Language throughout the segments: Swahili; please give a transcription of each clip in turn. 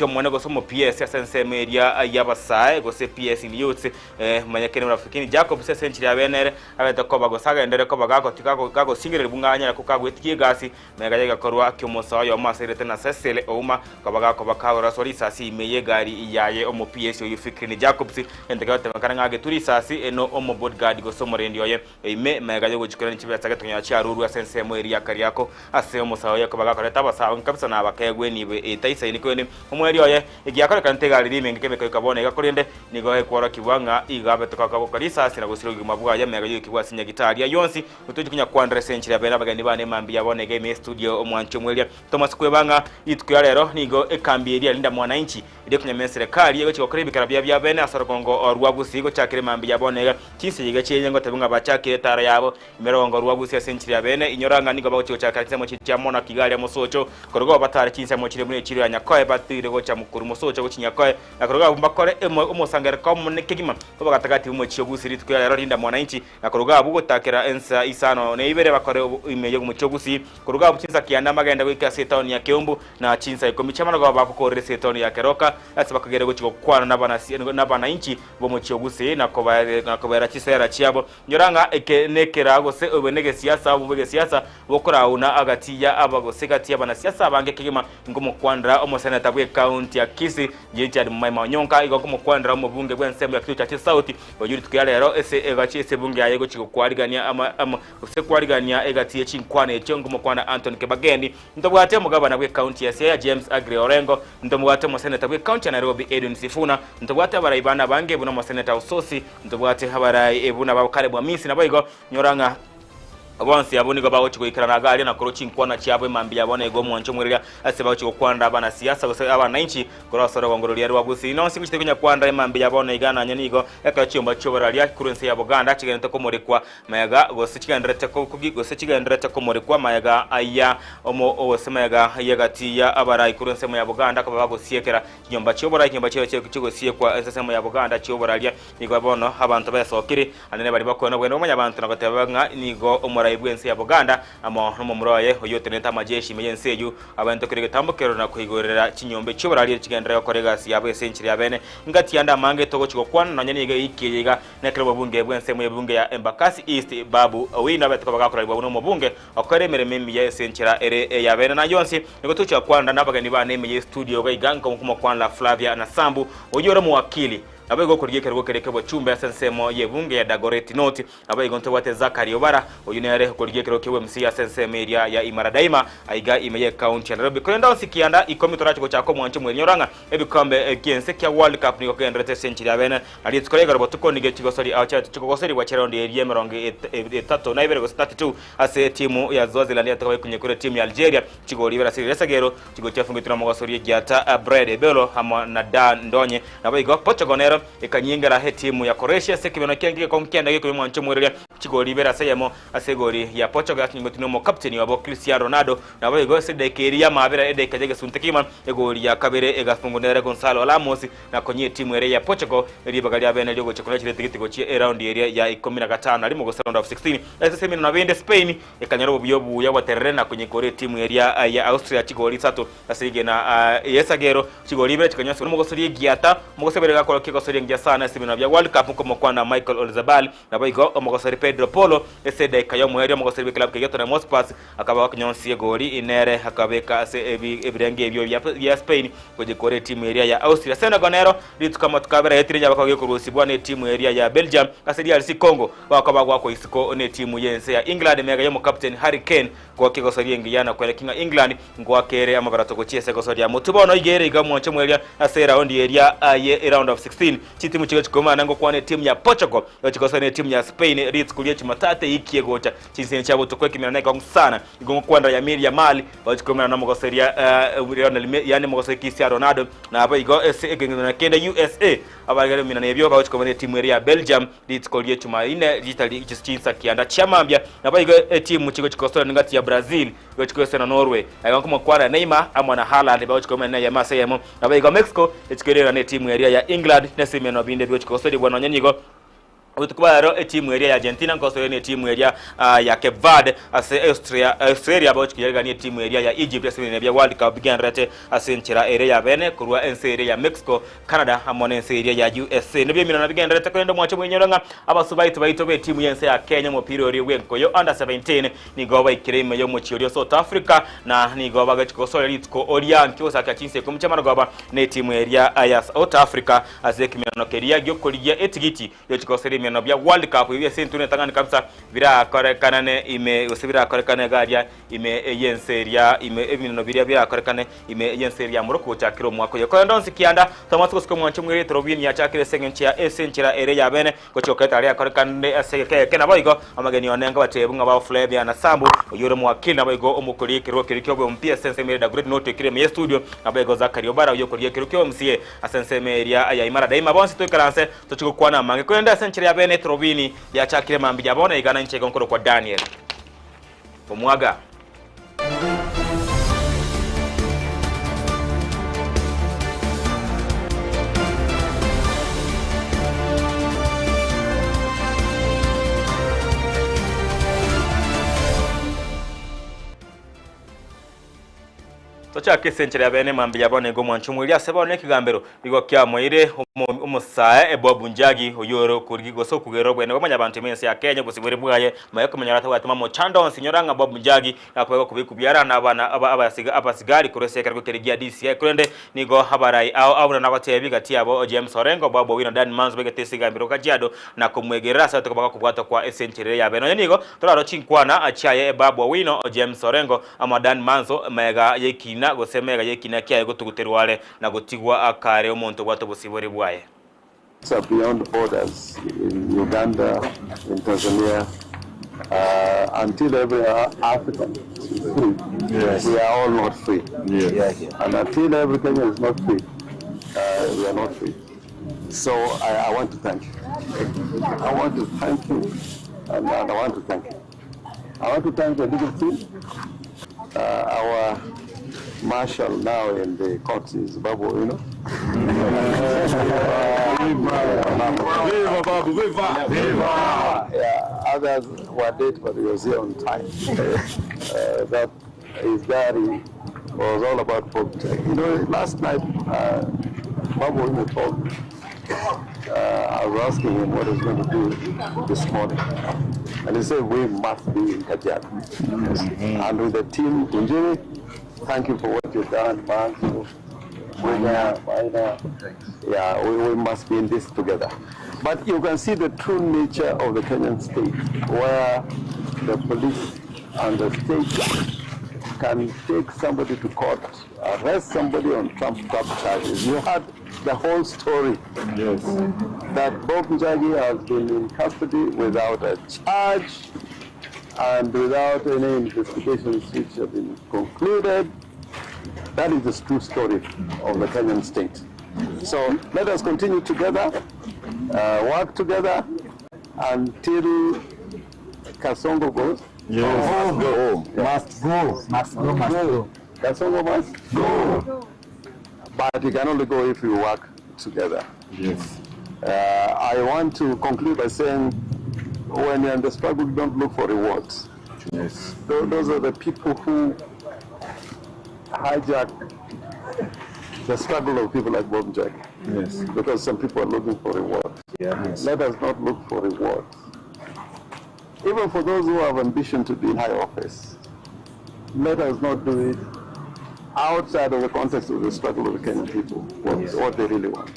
kyo mwana gosomo PS sense media yabasaye gose PS ni yotse manyakene murafikini Jacob sense ya benere abeta ko bagosaga endere ko bagako tikako singire bunganya ko kagwetiye gasi mega gakorwa kyo mosa yo masirete na sesele ouma ko bagako bakabura sori sasi imeye gari iyaye omo PS yo fikini Jacob endega temakana ngage turi sasi eno omo bodyguard gosomo rendio ye ime mega yo gukikora n'ikibya tsagatonya cyaruru sense mo eri yakari yako ase omo sawo yako bagako leta basawo nkabisa nabakegwe nibe etaisa iniko ni omweri oye igiyakora kantega lirime ngekebe kabone gakorinde nigo hekwara kibwanga igabe tukakabo kalisa sina gusiro gimabwa ya mega yikibwa sinya gitaria yonsi utuji kunya kwandre senchira bena bagani bane mambi yabone game studio omwancho mwelia Thomas Kwebanga itukya lero nigo ekambi eri alinda mwananchi ide kunya serikali yego chikokore bikarabya bya bene asorokongo orwabusigo chakire mambi yabone kinse yiga cyenye ngo tabunga bachakire tara yabo imerongo rwabusi senchira bene inyoranga nigo bawo chakatse mo chityamona kigali amosocho korogo batare kinse mo chire muri chiro yanyakoye batire go chamukuru mosocho go chinyakoye nakoroga mbakore umosangere ko munekegima ko bagatagati mu cyogusiri tukya lero linda mwananchi nakoroga bugotakira ensa isano ne ibere bakore imeye mu cyogusi koroga bukinza kiyanda magenda go ikase town ya Kiombo na chinsa ikomichama ngo bakukorere setoni ya Keroka ase bakagere go chiko kwana n'abananchi bo mu cyogusi nakobera kisera cyabo nyoranga ekenekera go se obenege siasa ubege siasa bokora una agati ya abagose gati y'abana siasa bange kigima ngo mu kwandra omosenata bwe county ya Kisi Richard Mmaima Nyonka igo mu kwandra mu bunge bw'ensemble ya Kitu cha South oyuri tukya lero ese egachi ese bunge ayego chiko kwarigania ama use kwarigania egati yechinkwane ecyongo mu kwana Anthony Kebagendi ndobwate mugabana bwe county ya Siaya James Agri Orengo ndobwate mu senata bwe county ya Nairobi Edwin Sifuna ndobwate abarayibana bange buna mu senata Usosi ndobwate habarayi ebuna babukare bwa misi naboigo nyoranga abonsi yaboni go bawo chikoikirana gali na korochi nkwana cyabwe mambi yabone ego mwancho mwerera ase bawo chikokwanda abana siasa gose abananchi gorosoro gongorori yari wagusi no singi chikunya kwanda mambi yabone igana nyanigo yakachimba chobora lya kurense ya Buganda kigenda ko morekwa mayaga gose kigendrete ko kugi gose kigendrete ko morekwa mayaga aya omo ose mayaga yagati ya abarayi kurense mu ya Buganda ko babo siekera kinyomba chobora kigo siekwa ese mu ya Buganda chobora lya nigo bono abantu basokiri anene bali bakona bwene mu abantu nagatebanga nigo ibwense ya Buganda amo no muroye oyote neta majeshi meyense yu abantu kurege tambukero na kuigorera kinyombe cy'obarali kigendera yakorega si yabwe senchiri yabene ngati yanda mange togo chiko kwana na nyaniga ikiyiga nekero bunge bwense mu bunge ya Embakasi East babu wina betako bagakora bwa mu bunge akoremere memi ya senchira ere yabene na yonsi niko tucha kwanda nabagani bane mu studio ga iganga kuma kwana Flavia na Sambu oyora mu wakili abego kuriye kerwo kereke bo chumba sensemo yebunge ya Dagoretti North abego nto wate Zakari Obara oyunere kuriye kerwo kewe MC ya sensemo area ya Imara Daima aiga imeye county ya Nairobi kwenda osikianda ikomitoro chako chako mwancho mwenyoranga ebikombe gense kya World Cup niko kendrete century abene ali tukorega robo tukonige chigosori acha chigosori wa cherondi area meronge etato na ibere go 32 ase timu ya Swaziland yatakaye kunyekure timu ya Algeria chigori ibera siri resagero chigo chafungitira mogosori gyata Brad Bello hama na Dan Ndonye nabego Portugal ekanyingera he timu ya Croatia sekibeno kenge ko mkenda giko mwancho mwerera chigori bera sayemo asegori ya Portugal kingo mo captain wabo Cristiano Ronaldo nabo ego sedekeri ya mabera edeka jege suntekima egori ya kabere egafungunere Gonzalo Ramos na konye timu ere ya Portugal eri bagali abene lyogo chikola chile tikitiko chi around area ya 15 ali mo round of 16 ese semino na vende Spain ekanyaro byobu ya waterena kwenye kore timu area ya Austria chigori sato asige na yesagero chigori bera chikanyaso mo gosori giata mo gosebere gakora kigosori ngia sana semino bya World Cup ko mokwana Michael Olzabal nabo mo gosori Pedro Polo esede kayo muherio mo gosori club kegeto na Mospas akaba kunyonsi goli inere akabeka ase ebirenge ebyo ya Spain kwenye kore timu area ya Austria Senegal litukama tukabera hetiri yabakagiye kurusibwa ne timu area ya Belgium kasiri RC Congo wakabagwa ko isiko ne timu yense ya England mega yo captain Harry Kane kwa kigosori ngiyana kwelekea England ngwakere amabarato ko chiese gosori ya mutubono igere igamwancho mweria ase round area ye round of 16 chitimu chigo chikomana ngo kwa ne timu ya Portugal chikosane ne timu ya Spain ritkulie chimatate ikiegota chisenye chabo tukwe kimena kwa sana igongo kwanda ya Miri ya Mali bachikomana na mogosori ya yani mogosori Cristiano Ronaldo na aba igo ese egengena kenda USA abagere mina nebyo bachikomana timu ya Belgium ritkulie chuma ine ditali chinsa kianda chamambya na aba igo timu chigo chikosana ngati ya Brazil chikosana Norway ayo kuma kwa Neymar amwana Haaland bachikomana ya Masayemo na aba igo Mexico chikelera ne timu ya England na semeno binde byo chikosori bwana nyanyigo utukubaro timu area ya Argentina ngoso ni timu area ya Cape Verde ase Australia abo chikiyega ni timu area ya Egypt ase ne bya World Cup biganrete ase nchira area ya bene kurwa ense area ya Mexico Canada amone ense area ya USA ne bya mina biganrete kwenda mwache mwenyeronga abasubaito baito be timu yense ya Kenya mupira ori wenko yo under 17 ni goba ikireme yo muchiro South Africa na ni goba gachikoso litko orianki osaka chinse kumchama goba ne timu area ya South Africa ase kimeno keria gyo koligia etigiti yo chikoso no bya World Cup ibi sentune tangani kabisa bira korekana ime usibira korekana garia ime yenseria ime ebino bira korekana ime yenseria Morocco chakiro mwako yo ndonsi kianda tamasuko siko mwanche mwere Etorobini ya chakire sengenchia esenchira ere ya bene kochoketa ari korekana aseke kena boigo amageni onenga batebunga ba Flavia na Sambu yoro mwakina boigo omukuri kiro kirikyo mpia sense mere da great note kire me studio abego Zakario bara yokuri kirikyo msie asense meria aya imara daima bonsi to karanse to chiko kwana mange kwenda senchira bene Etorobini ya chakire mambija bona igana nche konkoro kwa Daniel Omwaga Tocha kesenchera yabene mambija bone go mwanchumu ya sebone kigambero bigo kya moire umusae ebobu njagi oyoro kurigo so kugero bwene bamanya abantu mense ya Kenya kusibure bwaye mayeko menyarata watuma mo chando sinyoranga bobu njagi nakwego kubikubyara nabana abasigari kureseka rwo kerigia DCI kurende nigo habarai au na batebi gati abo James Orengo babo wina Dan Manzo begete sigambiro kajado na kumwegerera sa tukabaka kubwata kwa esenchera yabene nigo toraro chinkwana achaye babo wino James Orengo ama Dan Manzo mega yeki na gosemega yekina kya gotuguterwale na gotigwa akare omonto bwato busibore bwaye. So beyond borders in Uganda, in Tanzania, until every African is free, yes. We are all not free. Yes. And until every Kenyan is not free, we are not free. So I want to thank you. I want to thank you, and I want to thank you. I want to thank the legal team, our Marshal now in the court is Babu, you know. Yeah, others were late, but he was here on time. That his diary was all about politics. You know, last night, Babu told me, I was asking him what he's going to do this morning. And he said, we must be in Kajiado. And with the team, Kunjiri, thank you for what you've done, man. Yeah, we must be in this together. But you can see the true nature of the Kenyan state, where the police and the state can take somebody to court, arrest somebody on trumped up charges. You had the whole story. Yes. That Bob Njagi has been in custody without a charge and without any investigations which have been concluded. That is the true story of the Kenyan state. So let us continue together, work together until Kasongo goes. Yes. Go. Must go. Must go. Must go. Kasongo must go. But you can only go if you work together. Yes. I want to conclude by saying, when you're in the struggle, don't look for rewards. Yes. Those are the people who hijack the struggle of people like Bob Njagi. Yes. Because some people are looking for rewards. Yes. Let us not look for rewards. Even for those who have ambition to be in high office, let us not do it outside of the context of the struggle of the Kenyan people, what they really want.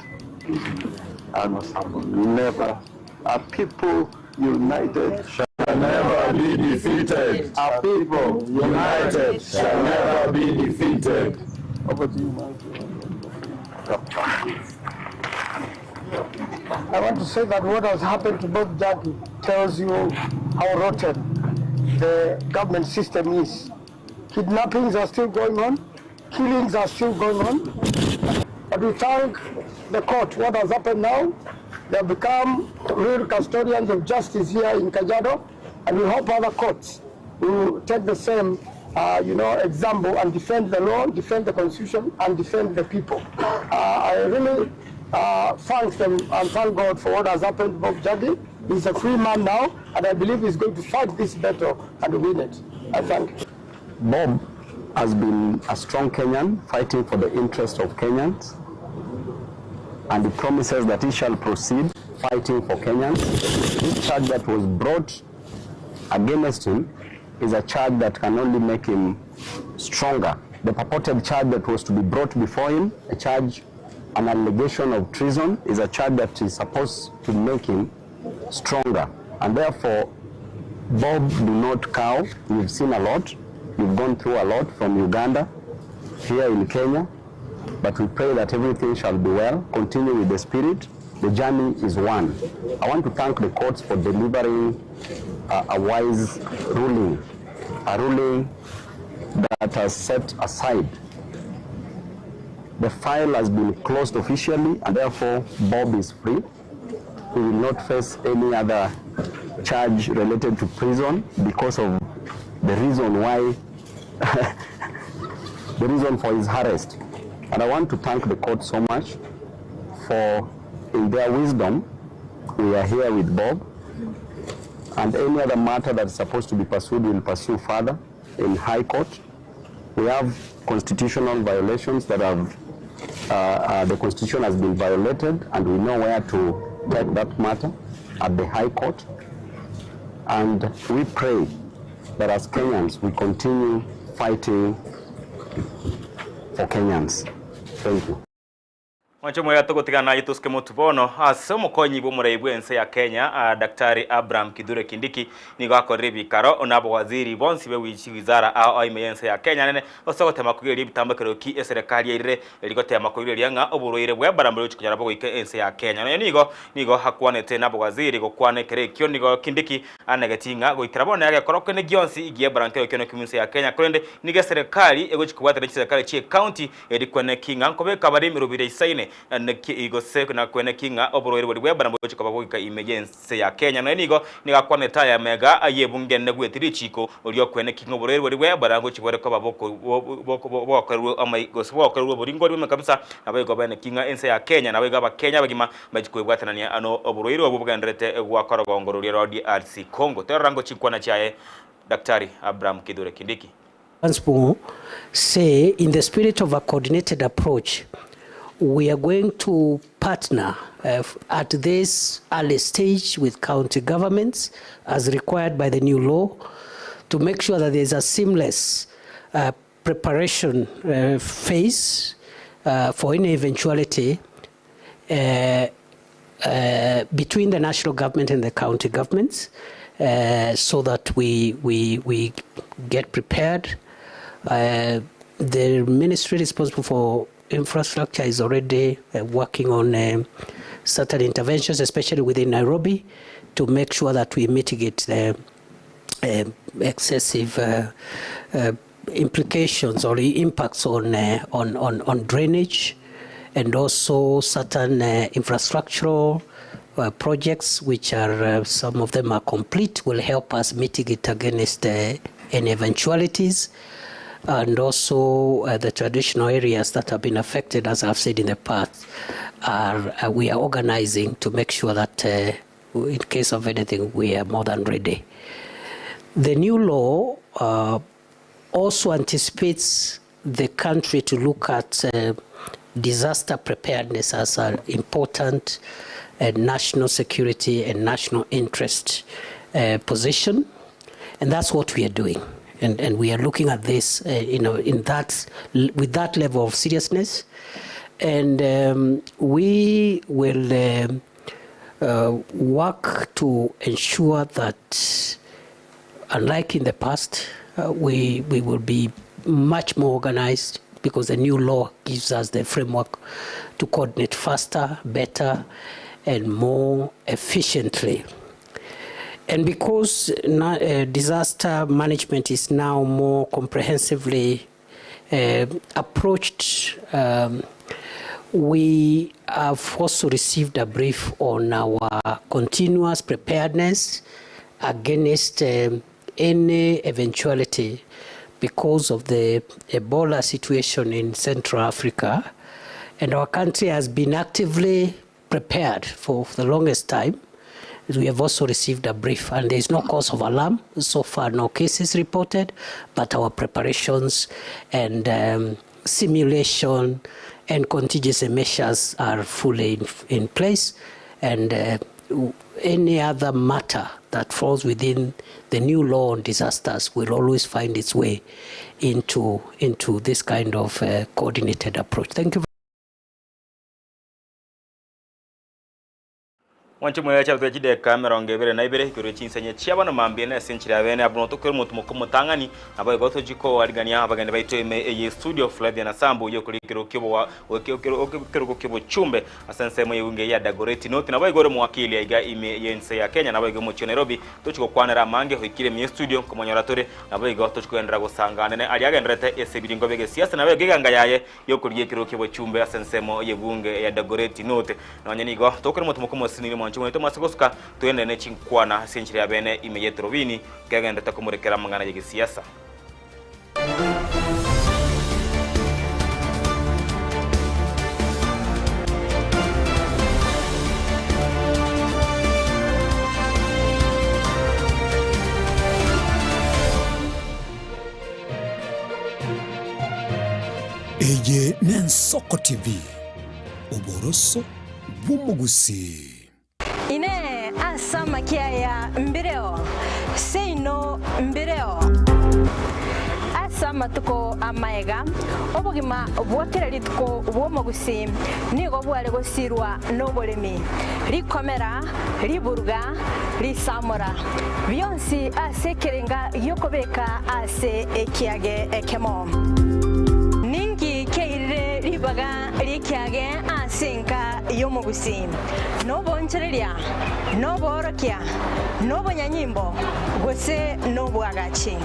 And never, a people united shall Never be defeated. a people United shall never be defeated. Over to you, Mike. I want to say that what has happened to Bob Njagi tells you how rotten the government system is. Kidnappings are still going on, killings are still going on. But we thank the court. What has happened now, they have become real custodians of justice here in Kajiado, and we hope other courts will take the same example and defend the law, defend the constitution, and defend the people. I really thank them and thank God for what has happened to Bob Njagi. He's a free man now, and I believe he's going to fight this battle and win it. I thank you. Bob has been a strong Kenyan fighting for the interest of Kenyans, and he promises that he shall proceed fighting for Kenyans. This charge that was brought against him is a charge that can only make him stronger. The purported charge that was to be brought before him, an allegation of treason, is a charge that is supposed to make him stronger. And therefore, Bob, do not cow. You've seen a lot. You've gone through a lot from Uganda, here in Kenya. But we pray that everything shall be well. Continue with the spirit. The journey is one. I want to thank the courts for delivering a wise ruling, a ruling that has set aside. The file has been closed officially, and therefore Bob is free. He will not face any other charge related to prison because of the reason why, the reason for his arrest. And I want to thank the court so much for, in their wisdom, we are here with Bob. And any other matter that's supposed to be pursued will pursue further in High Court. We have constitutional violations that have, the Constitution has been violated, and we know where to take that matter at the High Court. And we pray that as Kenyans, we continue fighting for Kenyans. Thank you. Mwacho mwega tugutigana yituske mutubono ase mukonyi bo muraibu ense ya Kenya Daktari Abraham Kithure Kindiki nigo akorire bikaro onabo waziri bonsi be wizara aime ense ya Kenya nene osogotema kugiri bitambakero ki eserikali yaire eligotema kugiri nga oburoire bwe barambiro chikunyara bo ike ense ya Kenya nigo hakwanete nabo waziri gokwane kerekyo nigo Kindiki anegatinga goikira bona yage korokwe ne gionsi igie barankero kyo kuminse ya Kenya kurende niga serikali ego chikubata ne serikali chi county edikwene kinga nkobe kabari mirubire isaine igose na kwene kinga oburoire bwe bwe barambo chikoba boika emergency ya Kenya no nigo nigakwane taya mega ayebunge ne gwetiri chiko olio kwene kinga oburoire bwe barango chibore ko boko amaigoso boko buringo rwe kabisa nabego bene kinga ense ya Kenya nabego abakenya bagima bajikwebwatanania ano oburoire bwo bwandrete gwakora gongorori ya DRC Congo terango chikwana chae Daktari Abraham Kithure Kindiki. Once more, say in the spirit of a coordinated approach, we are going to partner at this early stage with county governments as required by the new law to make sure that there is a seamless preparation phase for any eventuality between the national government and the county governments so that we get prepared. The ministry responsible for infrastructure is already working on certain interventions, especially within Nairobi, to make sure that we mitigate the excessive implications or impacts on drainage, and also certain infrastructural projects, which are some of them are complete, will help us mitigate against any eventualities. And also the traditional areas that have been affected, as I've said in the past, we are organizing to make sure that in case of anything, we are more than ready. The new law also anticipates the country to look at disaster preparedness as an important national security and national interest position, and that's what we are doing. And we are looking at this, with that level of seriousness, and we will work to ensure that, unlike in the past, we will be much more organized, because the new law gives us the framework to coordinate faster, better, and more efficiently. And because disaster management is now more comprehensively approached, we have also received a brief on our continuous preparedness against any eventuality because of the Ebola situation in Central Africa. And our country has been actively prepared for the longest time. We have also received a brief, and there is no cause of alarm. So far, no cases reported, but our preparations and simulation and contingency measures are fully in place, and any other matter that falls within the new law on disasters will always find its way into this kind of coordinated approach. Thank you. Wanchu mwe cha tujide kamera ongebere na ibere kiro chinsenye chiaba no mambie na senchira bene abuno to kero mutu mukomo tangani abaye goto jiko aligania abagende baito eye studio Flavia na Sambo yo kiro kibo wa kiro kibo chumbe asense mwe unge ya Dagoreti note na baye gore mwakili aiga ime yense ya Kenya na baye gomo cho Nairobi to chiko kwanera mange hoikire mi studio komonyoratore na baye goto chiko endra go sangane ne aliaga ndrete esebiri ngobege siasa na baye giganga yaye yo kiro kibo chumbe asense mwe ye bunge ya Dagoreti note na wanyani go to kero mutu mukomo sinili chumwe to masikoska tuende ne chinkwana senchiri ya bene ime Etorobini kagenda takumurekera mangana ya siasa. Eye Ensoko TV Oboroso Bumugusi Ine asama kia ya mbireo seino mbireo asama tuko amaega obugima bwakira lituko bwomogusi nigo bwale gosirwa nobolemi likomera liburuga lisamora byonsi asekerenga yokobeka ase ekiage ekemo ningi keire libaga likiage asenka yomogusi nobo nchereria nobo orokia nobo nyanyimbo gose nobo agachi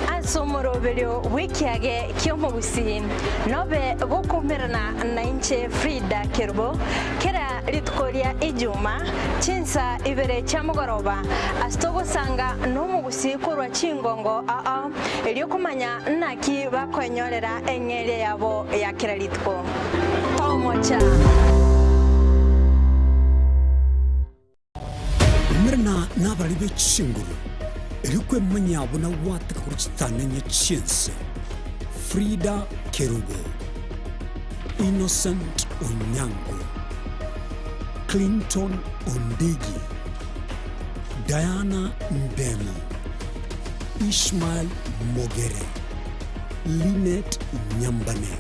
asomoro belio wikiage kyomogusi nobe gokumerana na inche Frida Kerbo kera litkoria ijuma chinsa ibere chamugoroba astogo sanga nomugusi kurwa chingongo eliokumanya naki bakonyorera engere yabo ya kera litko tomocha Mirna nabalibe chinguru Erikwe manyabo na wataka kuchitana nye chinse Frida Kerubo Innocent Onyango Clinton Ondegi Diana Mbemo Ishmael Mogere Linet Nyambane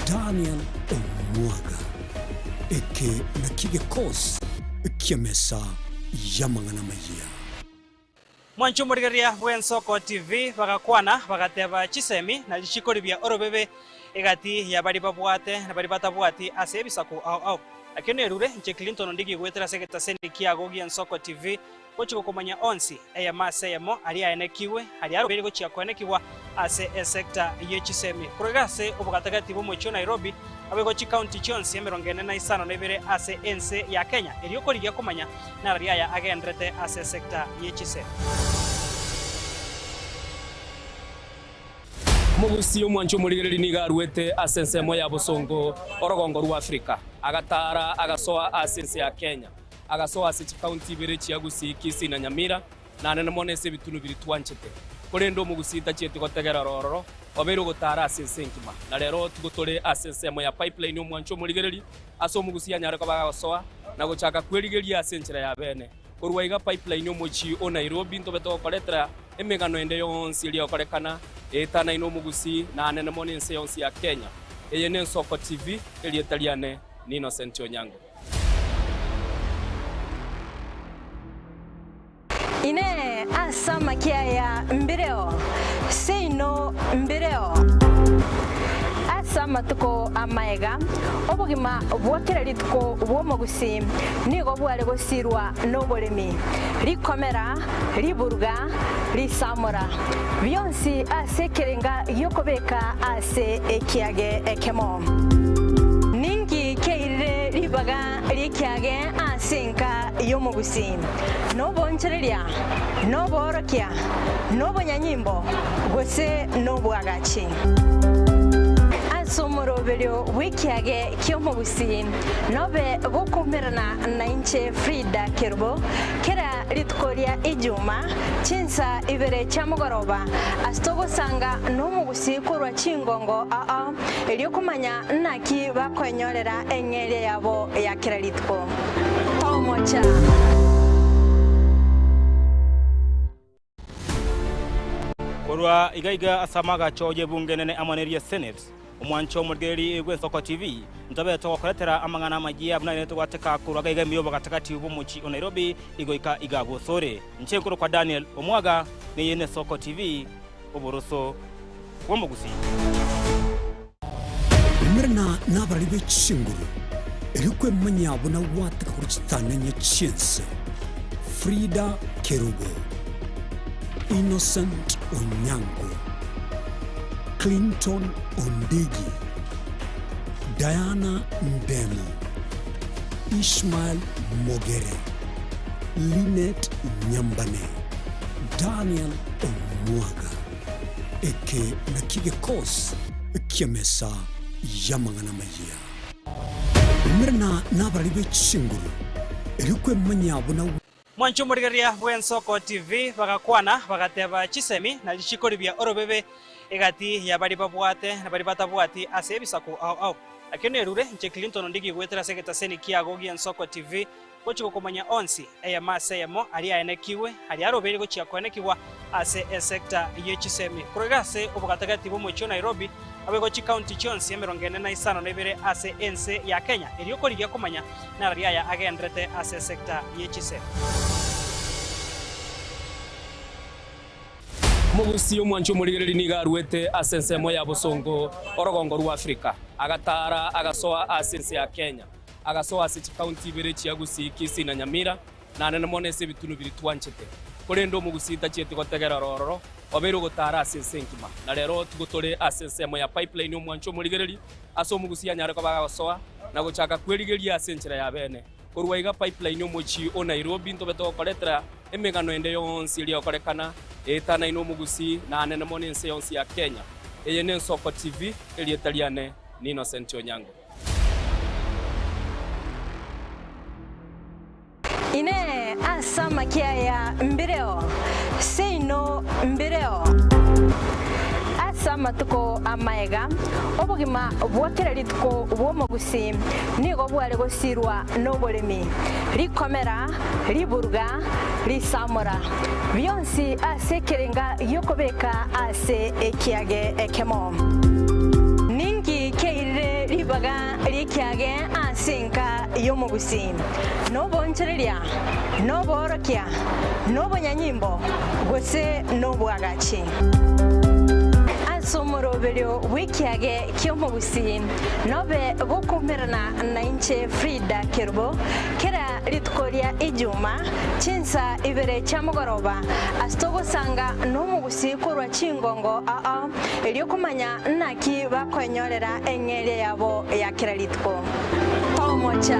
Daniel Omwaga Eke Nakige Kos Kiamesa Yamangana Maya Mwanchu murigeria Ensoko TV bagakwana bagateba chisemi na lichikori bya orobebe egati ya bari babwate na bari batabwati ase bisaku au akene rure nche Clinton ndigi gwetera seketa sendi kiago Ensoko TV kochiko komanya onsi eya maseyemo ali aenekiwe ali arobere go chiakwanekiwa ase sector yechisemi kurogase obugatagati bo mocho Nairobi abego chi county chonsi emerongene na isano nebere ase ense ya Kenya elioko ligia komanya na riaya agendrete ase sector yechisemi Mugusi omwancho murigereri nigarwete asense moya bosongo orogongo rwa Afrika agatara agasoa asense ya Kenya agasoa ase county bere chiagusi kisi na Nyamira na nene monese bitunu biri twanchete korendo mugusita chete gotegera rororo obero gotara asense nkima na rero tugotore asense moya pipeline omwancho murigereri aso mugusi anyare ko bagasoa na gochaka kwerigeria asenchira ya bene korwaiga pipeline omochi o Nairobi ntobeto koletera emegano ende yonsi ili okorekana etana ino mugusi na nene monense yonsi ya Kenya eye Ensoko TV eli Italiane ni Innocent Onyango ine asama kia ya mbireo seino mbireo asama tuko amaega obugima bwakira lituko bwomogusi nigo bwale gosirwa nobolemi likomera liburuga lisamora byonsi asekerenga yokobeka ase ekiage ekemo ningi keire libaga likiage asenka yomogusi nobo nchereria nobo orokia nobo nyanyimbo gose nobo agachi asomoro rubelio wikiage kiomugusi nobe bokumirana na inche Frida Kerbo kera ritkoria ijuma chinsa ibere chamugoroba astogo sanga nomugusi kurwa chingongo eliokumanya naki bakwenyorera engere yabo ya kera ritko tomocha Korwa igaiga asamaga choje bunge nene amaneria Senate umwancho murgeri Ensoko TV ntabe to koletera amangana magia buna neto wateka kurwa igaiga miyoba katakati ubumuchi o Nairobi igoika igabo sore nchenkuru kwa Daniel Omwaga ne Ensoko TV oboroso womugusi mirna nabaribe chinguru erikwe manyabo na wateka kurchitana nya chinse Frida Kerubo Innocent Onyango, Clinton Ondegi, Diana Ndemo, Ishmael Mogere, Linet Nyambane, Daniel Omwaga, eke nakige kos, kiamesa yamangana maya. Mirna nabaribe chinguru, erikwe manyabuna Mwancho murigeria Ensoko TV bagakwana bagateba chisemi na lichikoribia orobebe egati ya bari babwate na bari batabwati ase bisaku au akene rure nche Clinton Ondigi gwetera seketa seni kiago Ensoko TV gochiko komanya onsi eya maseyemo ali aenekiwe ali arobere gochia konekiwa ase sector yechisemi kurigase obugatagati bo mocho Nairobi abegochi county chonsi emerongene na isano nebere ase ense ya Kenya eliokorigia komanya na ria ya agendrete ase sector yechisemi mugusi omwancho murigereri nigarwete asensemo ya Bosongo orogongo rwa Afrika agatara agasoa asense ya Kenya agasoa ase county bere chiagusi kisi na Nyamira na nene monese bitunu biri twanchete korendo mugusita chiete gotegera rororo obero gotara asense nkima na rero tugotore asensemo ya pipeline omwancho murigereri aso mugusi anyare ko bagasoa na gochaka kwerigeria asenchera ya bene korwa iga pipeline omochi o Nairobi ntobeto koletera emegano ende yonsi iri okorekana etana ino mugusi na nene monense yonsi ya Kenya eye Ensoko TV eri etaliane ni Innocent Onyango ine asama kia ya mbireo seino mbireo asama tuko amaega obugima bwakira litko bwomugusi nigo bwale gosirwa nobolemi likomera liburga lisamura byonsi asekerenga yokobeka ase ekiage ekemo ningi keire libaga likiage asinka yomugusi nobonchereria noborokia nobonyanyimbo gose nobwagachi somorobelio wikiage kiomugusi nobe bokumirana na inche Frida Kerbo kera ritkoria ijuma chinsa ibere chamugoroba astogo sanga nomugusi kurwa chingongo eliokumanya naki bakwenyorera engere yabo ya kera ritko tomocha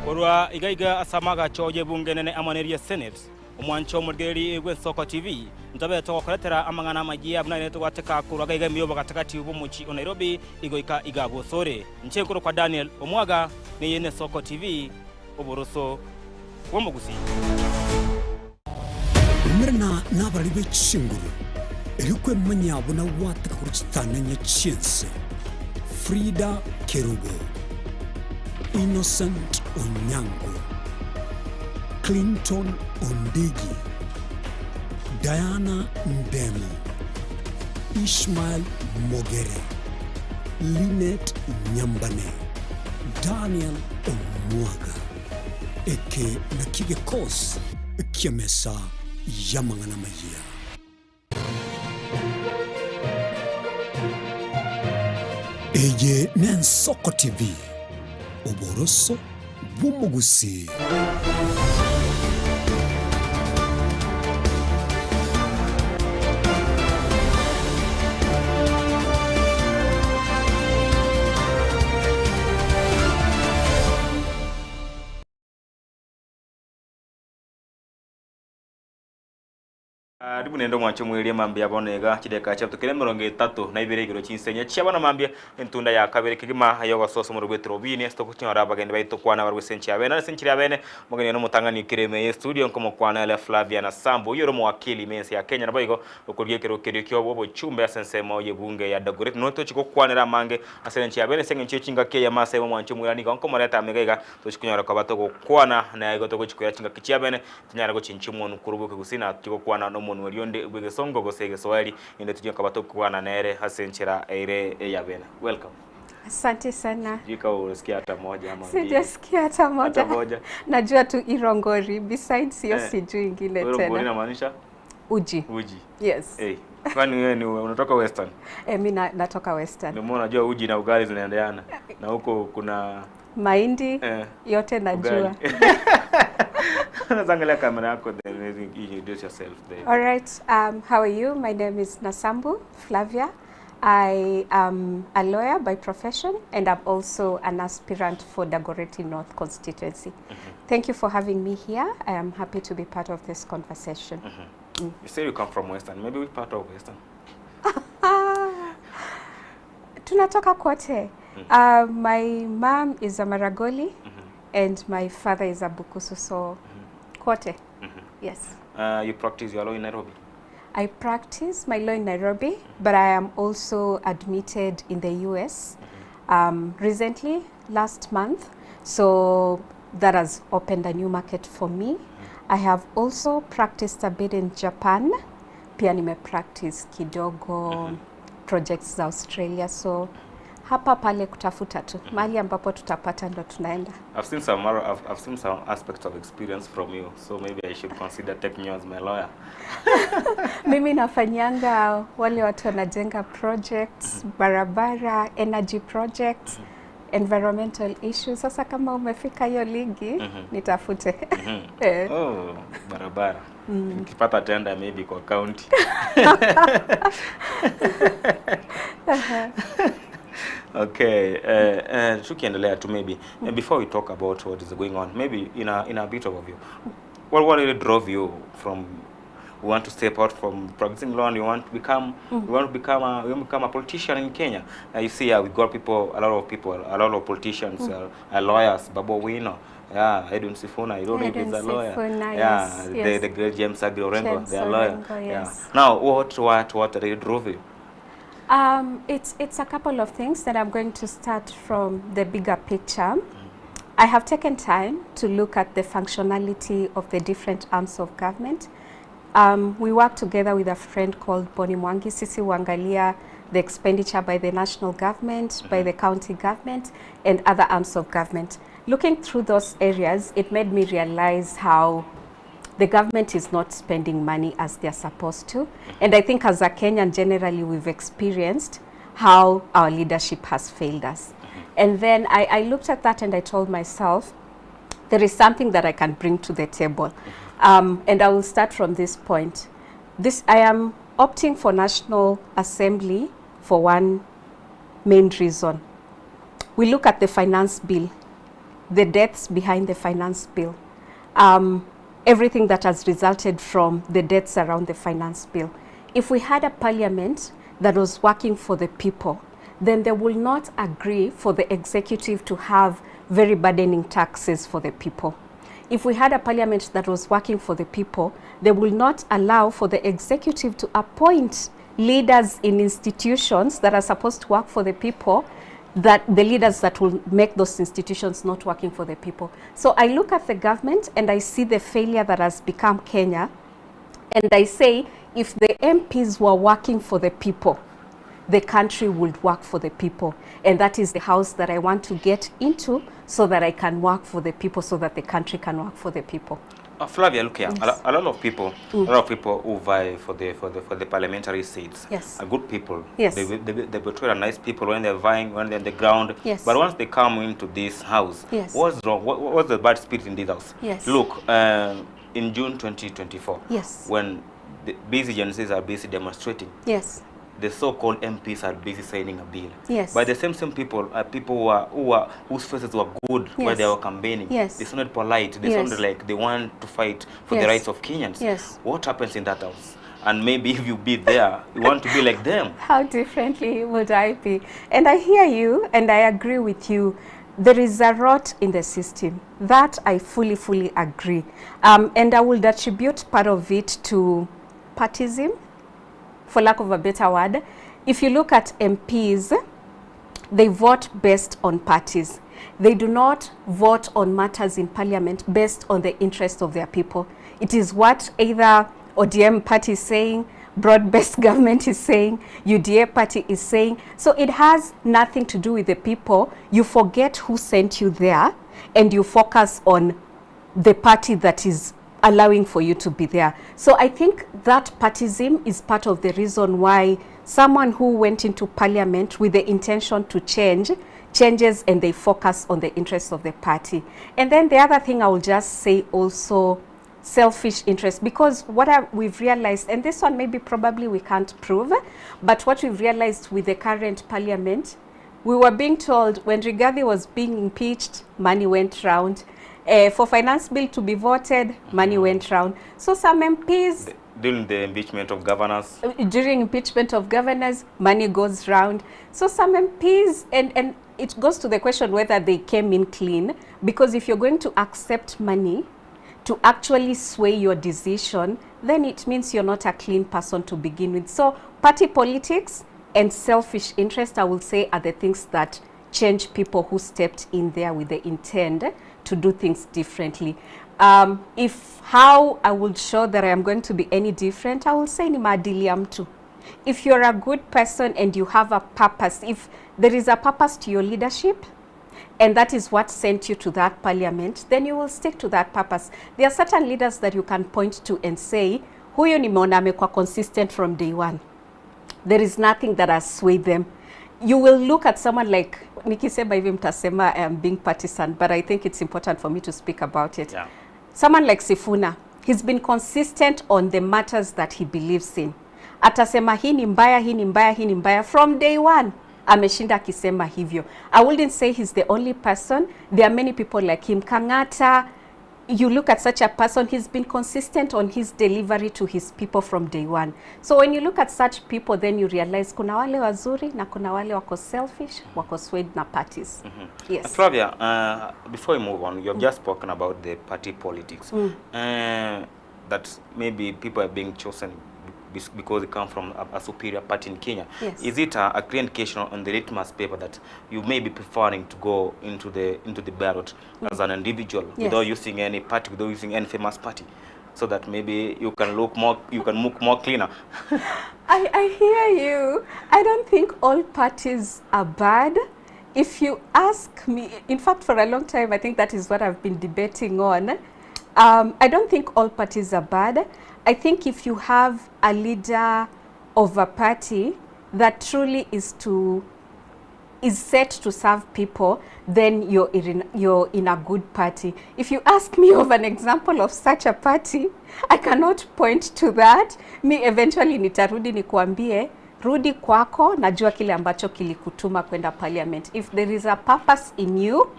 korwa igaiga asamaga choje bunge nene amaneria Senate umwancho murgeri Ensoko TV ntabe to koletera amangana magia buna neto wateka kurwa igaiga miyoba katakati ubumuchi o Nairobi igoika igabo sore nchenkuru kwa Daniel Omwaga ne Ensoko TV oboroso womugusi mirna nabaribe chinguru erikwe manyabo na wateka kurchitana nya chinse Frida Kerubo Innocent Onyango Clinton Ondegi, Diana Ndemo, Ishmael Mogere, Linet Nyambane, Daniel Omwaga, eke nakige kos kiamesa yamangana maya. Eye Ensoko TV, oboroso bumugusi. Ribu nendo mwacho mwili mambia bonega chideka chapto kile mirongo 3 na ibere igiro chinsenya chabana mambia entunda ya kabere kigima yoga soso mu Etorobini stoko chinyora bagende baito kwana barwe senchi abena senchi abene mugeni no mutangani kireme studio nkomo kwana ile Flavia na Sambo yoro mu wakili mensi ya Kenya na bayigo okurye kero kyo bobo chumbe asensemo yebunge ya Dagoret noto chiko kwanira mange asenchi abene senchi chinga ke ya masa mu mwancho mwani nko mareta amegega to chikunyora kwa bato kwana na yigo to chikuya chinga kichiabene tinyara go chinchimo nukurubuke gusina chiko kwana no munu rionde ubege songo gosege swali inde tujye kabato kwana nere hasenchira ere yabena. Welcome. Asante sana. Jika usikia hata moja ama mbili. Sijasikia hata moja. Najua tu Irongori, besides hiyo sijui ingine tena. Irongori inamaanisha? Uji. Uji. Yes. Kwani wewe ni unatoka Western? Mimi natoka Western. Ndio maana najua uji na ugali zinaendeana. Na huko kuna mahindi yote najua. Zangalia kamera yako then introduce yourself there. All right. How are you? My name is Nasambu Flavia. I am a lawyer by profession and I'm also an aspirant for Dagoretti North constituency. Thank you for having me here. I am happy to be part of this conversation. You say you come from Western. Maybe which part of Western? Tunatoka kote. My mom is a Maragoli and my father is a Bukusu, so kote. Yes. You practice your law in Nairobi? I practice my law in Nairobi, but I am also admitted in the US recently, last month. So that has opened a new market for me. I have also practiced a bit in Japan. Pia nime practice kidogo projects za Australia. So hapa pale kutafuta tu. Mahali ambapo tutapata ndo tunaenda. I've seen some aspects of experience from you. So maybe I should consider taking you as my lawyer. Mimi nafanyanga wale watu wanajenga projects, barabara, energy projects, environmental issues. Sasa kama umefika hiyo ligi, nitafute. Oh, barabara. Nikipata tender maybe kwa county. Okay, tukiendelea tu maybe before we talk about what is going on, maybe in a bit of a view. What really drove you from you want to step out from practicing law and you want to become a politician in Kenya? You see, we got a lot of politicians, lawyers, Babu Wino, Edwin Sifuna, I don't know if he's a lawyer. Yes. The great James Agri-Orengo, they are lawyers. Yes. Now, what really drove you? It's a couple of things that I'm going to start from the bigger picture. I have taken time to look at the functionality of the different arms of government. We work together with a friend called Boni Mwangi, Sisi Wangalia, the expenditure by the national government, by the county government, and other arms of government. Looking through those areas, it made me realize how the government is not spending money as they're supposed to. And I think as a Kenyan, generally, we've experienced how our leadership has failed us. And then I looked at that and I told myself, there is something that I can bring to the table. And I will start from this point. I am opting for National Assembly for one main reason. We look at the finance bill, the debts behind the finance bill, everything that has resulted from the debts around the finance bill. If we had a parliament that was working for the people, then they will not agree for the executive to have very burdening taxes for the people. If we had a parliament that was working for the people, they will not allow for the executive to appoint leaders in institutions that are supposed to work for the people, that the leaders that will make those institutions not working for the people. So I look at the government and I see the failure that has become Kenya, and I say, if the MPs were working for the people, the country would work for the people. And that is the house that I want to get into so that I can work for the people, so that the country can work for the people. Flavia, look here. Yes. A lot of people who vie for the parliamentary seats are good people. Yes. They portray nice people when they're vying, when they're on the ground. Yes. But once they come into this house, what's wrong? What's the bad spirit in this house? Yes. Look, in June 2024, when the busy agencies are busy demonstrating, the so-called MPs are busy signing a bill. Yes. But the same people are people whose faces were good while they were campaigning. Yes. They sounded polite. They sounded like they want to fight for the rights of Kenyans. Yes. What happens in that house? and maybe if you be there, you want to be like them. How differently would I be? And I hear you, and I agree with you. There is a rot in the system. That I fully agree. And I would attribute part of it to partyism, for lack of a better word. If you look at MPs, they vote based on parties. They do not vote on matters in parliament based on the interest of their people. It is what either ODM party is saying, broad-based government is saying, UDA party is saying. So it has nothing to do with the people. You forget who sent you there, and you focus on the party that is allowing for you to be there. So I think that partyism is part of the reason why someone who went into parliament with the intention to changes, and they focus on the interests of the party. And then the other thing I will just say also, selfish interest, because what we've realized, and this one maybe probably we can't prove, but what we've realized with the current parliament, we were being told when Rigathi was being impeached, money went round. For finance bill to be voted, money went round. So some MPs... During the impeachment of governors? During impeachment of governors, money goes round. So some MPs, and it goes to the question whether they came in clean, because if you're going to accept money to actually sway your decision, then it means you're not a clean person to begin with. So party politics and selfish interest, I will say, are the things that change people who stepped in there with the intent to do things differently. If how I would show that I am going to be any different, I will say ni maadili ya mtu. If you're a good person and you have a purpose, if there is a purpose to your leadership, and that is what sent you to that parliament, then you will stick to that purpose. There are certain leaders that you can point to and say, huyo nimeona amekuwa consistent from day one. There is nothing that has swayed them. You will look at someone like, nikisema hivi mtasema I am being partisan, but I think it's important for me to speak about it. Yeah. Someone like Sifuna, he's been consistent on the matters that he believes in. Atasema hii ni mbaya, hii ni mbaya, hii ni mbaya. From day one, ameshinda akisema hivyo. I wouldn't say he's the only person. There are many people like him. Kangata, you look at such a person, he's been consistent on his delivery to his people from day one. So when you look at such people, then you realize kuna wale wazuri na kuna wale wako selfish, wako swayed na parties. Yes. Flavia, before we move on, you have just spoken about the party politics. That maybe people are being chosen because they come from a superior party in Kenya. Yes. Is it a clear indication on the litmus paper that you may be preferring to go into the ballot as an individual, without using any party, without using any famous party, so that maybe you can look more cleaner? I hear you. I don't think all parties are bad. If you ask me, in fact, for a long time, I think that is what I've been debating on. I don't think all parties are bad. I think if you have a leader of a party that truly is set to serve people, then you're in a good party. If you ask me of an example of such a party, I cannot point to that. Me eventually nitarudi nikuambie, rudi kwako, najua kile ambacho kilikutuma kwenda parliament. If there is a purpose in you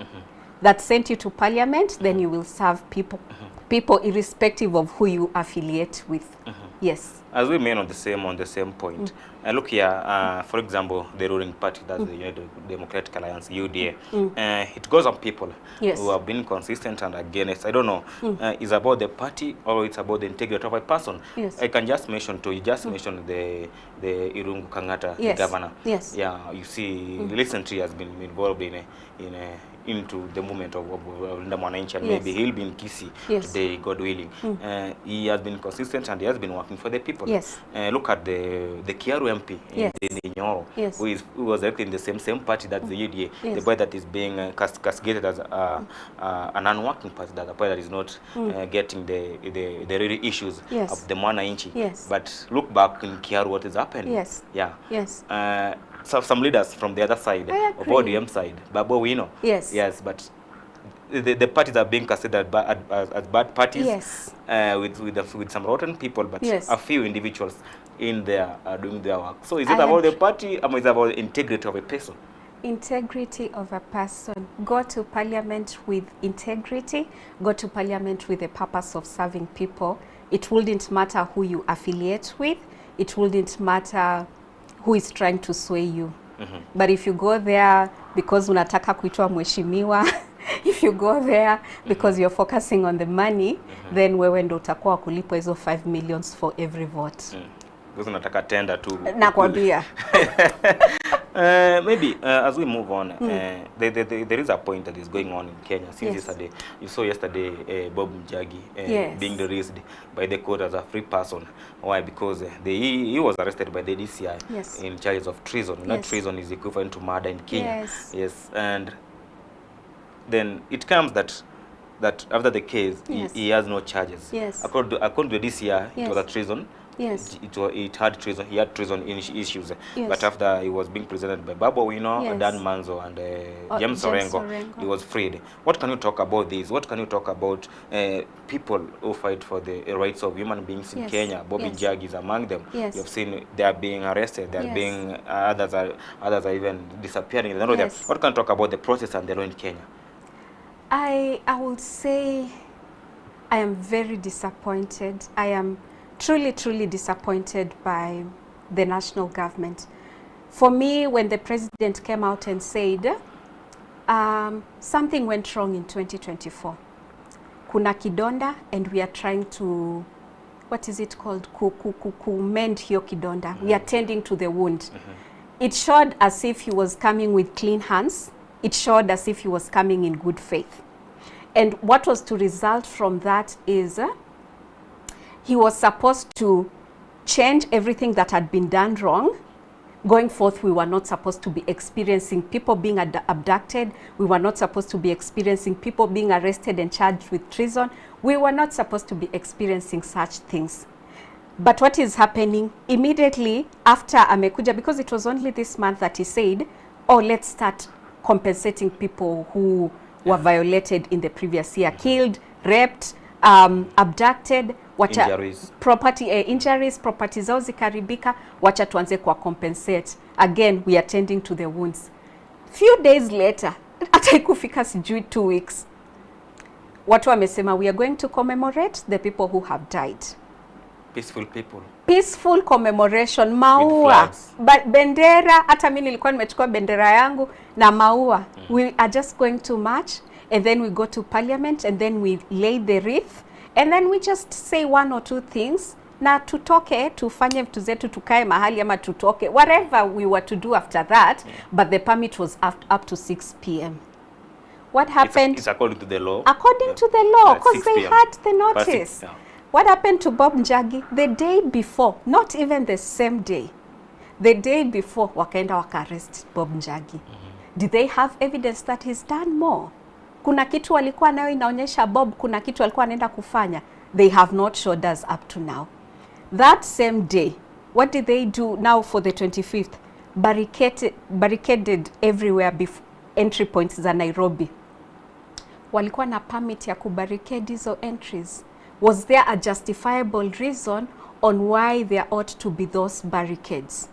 that sent you to parliament, then you will serve people. People irrespective of who you affiliate with. Yes. As we remain on the same point, look here, for example, the ruling party, that's the United Democratic Alliance, UDA. It goes on people who have been consistent and against. I don't know, is about the party or it's about the integrity of a person. Yes. I can just mention to you, mentioned the Irungu Kangata, the governor. Yes. Yeah, you see, recently he has been involved into the movement of Linda Mwananchi, and maybe he'll be in Kisii today, God willing. He has been consistent and he has been working for the people. Yes. Look at the Kiaru MP in Nyoro, who was elected in the same party that's the UDA, the boy that is being castigated as an unworking party, the boy that is not getting the real issues of the Mwananchi. But look back in Kiaru, what is happening. Some leaders from the other side, of ODM side, Babo Wino. Yes, but the parties are being considered as bad parties, with some rotten people, but a few individuals in there doing their work. So is it about the party or is it about the integrity of a person? Integrity of a person. Go to parliament with integrity, go to parliament with the purpose of serving people. It wouldn't matter who you affiliate with. It wouldn't matter who is trying to sway you. But if you go there because unataka kuitwa mheshimiwa, if you go there because you're focusing on the money, then wewe ndo utakuwa kulipwa hizo 5 million for every vote. Because unataka tender tu. Nakwambia. Maybe as we move on, there is a point that is going on in Kenya since yesterday. You saw yesterday Bob Njagi being released by the court as a free person. Why? Because he was arrested by the DCI in charges of treason. Not treason is equivalent to murder in Kenya. Yes. And then it comes that after the case, he has no charges. According to the DCI, it was a treason. It had treason. He had treason issues. But after he was being presented by Babu Owino, Dan Manzo, and James Orengo, he was freed. What can you talk about this? What can you talk about people who fight for the rights of human beings in Kenya? Bobby Njagi is among them. You have seen they are being arrested. They are being others are even disappearing. What can you talk about the process and the law in Kenya? I would say I am very disappointed. I am truly disappointed by the national government. For me, when the president came out and said something went wrong in 2024, kuna kidonda and we are trying to, what is it called, mend hiyo kidonda. We are tending to the wound. It showed as if he was coming with clean hands. It showed as if he was coming in good faith. And what was to result from that is he was supposed to change everything that had been done wrong. Going forth, we were not supposed to be experiencing people being abducted. We were not supposed to be experiencing people being arrested and charged with treason. We were not supposed to be experiencing such things. But what is happening immediately after amekuja, because it was only this month that he said, oh, let's start compensating people who were violated in the previous year, killed, raped, abducted, injuries. Injuries, property zao zikaribika, wacha tuanze kwa compensate. Again, we are tending to the wounds. Few days later, hata ikufika sijui 2 weeks, watu wamesema we are going to commemorate the people who have died. Peaceful people. Peaceful commemoration, maua, bendera, hata mimi nilikuwa nimechukua bendera yangu na maua. We are just going to march and then we go to parliament and then we lay the wreath and then we just say 1 or 2 things na tutoke, tufanye vitu zetu, tukae mahali ama tutoke, whatever we were to do after that. But the permit was up to 6 p.m. What happened? It's according to the law. According to the law, because they had the notice. What happened to Bob Njagi? The day before, not even the same day, the day before, wakaenda waka-arrest Bob Njagi. Did they have evidence that he's done more? Kuna kitu walikuwa nayo inaonyesha Bob, kuna kitu walikuwa anaenda kufanya. They have not showed us up to now. That same day, what did they do now for the 25th? Barricaded everywhere entry points za Nairobi. Walikuwa na permit ya kubarricade hizo entries. Was there a justifiable reason on why there ought to be those barricades?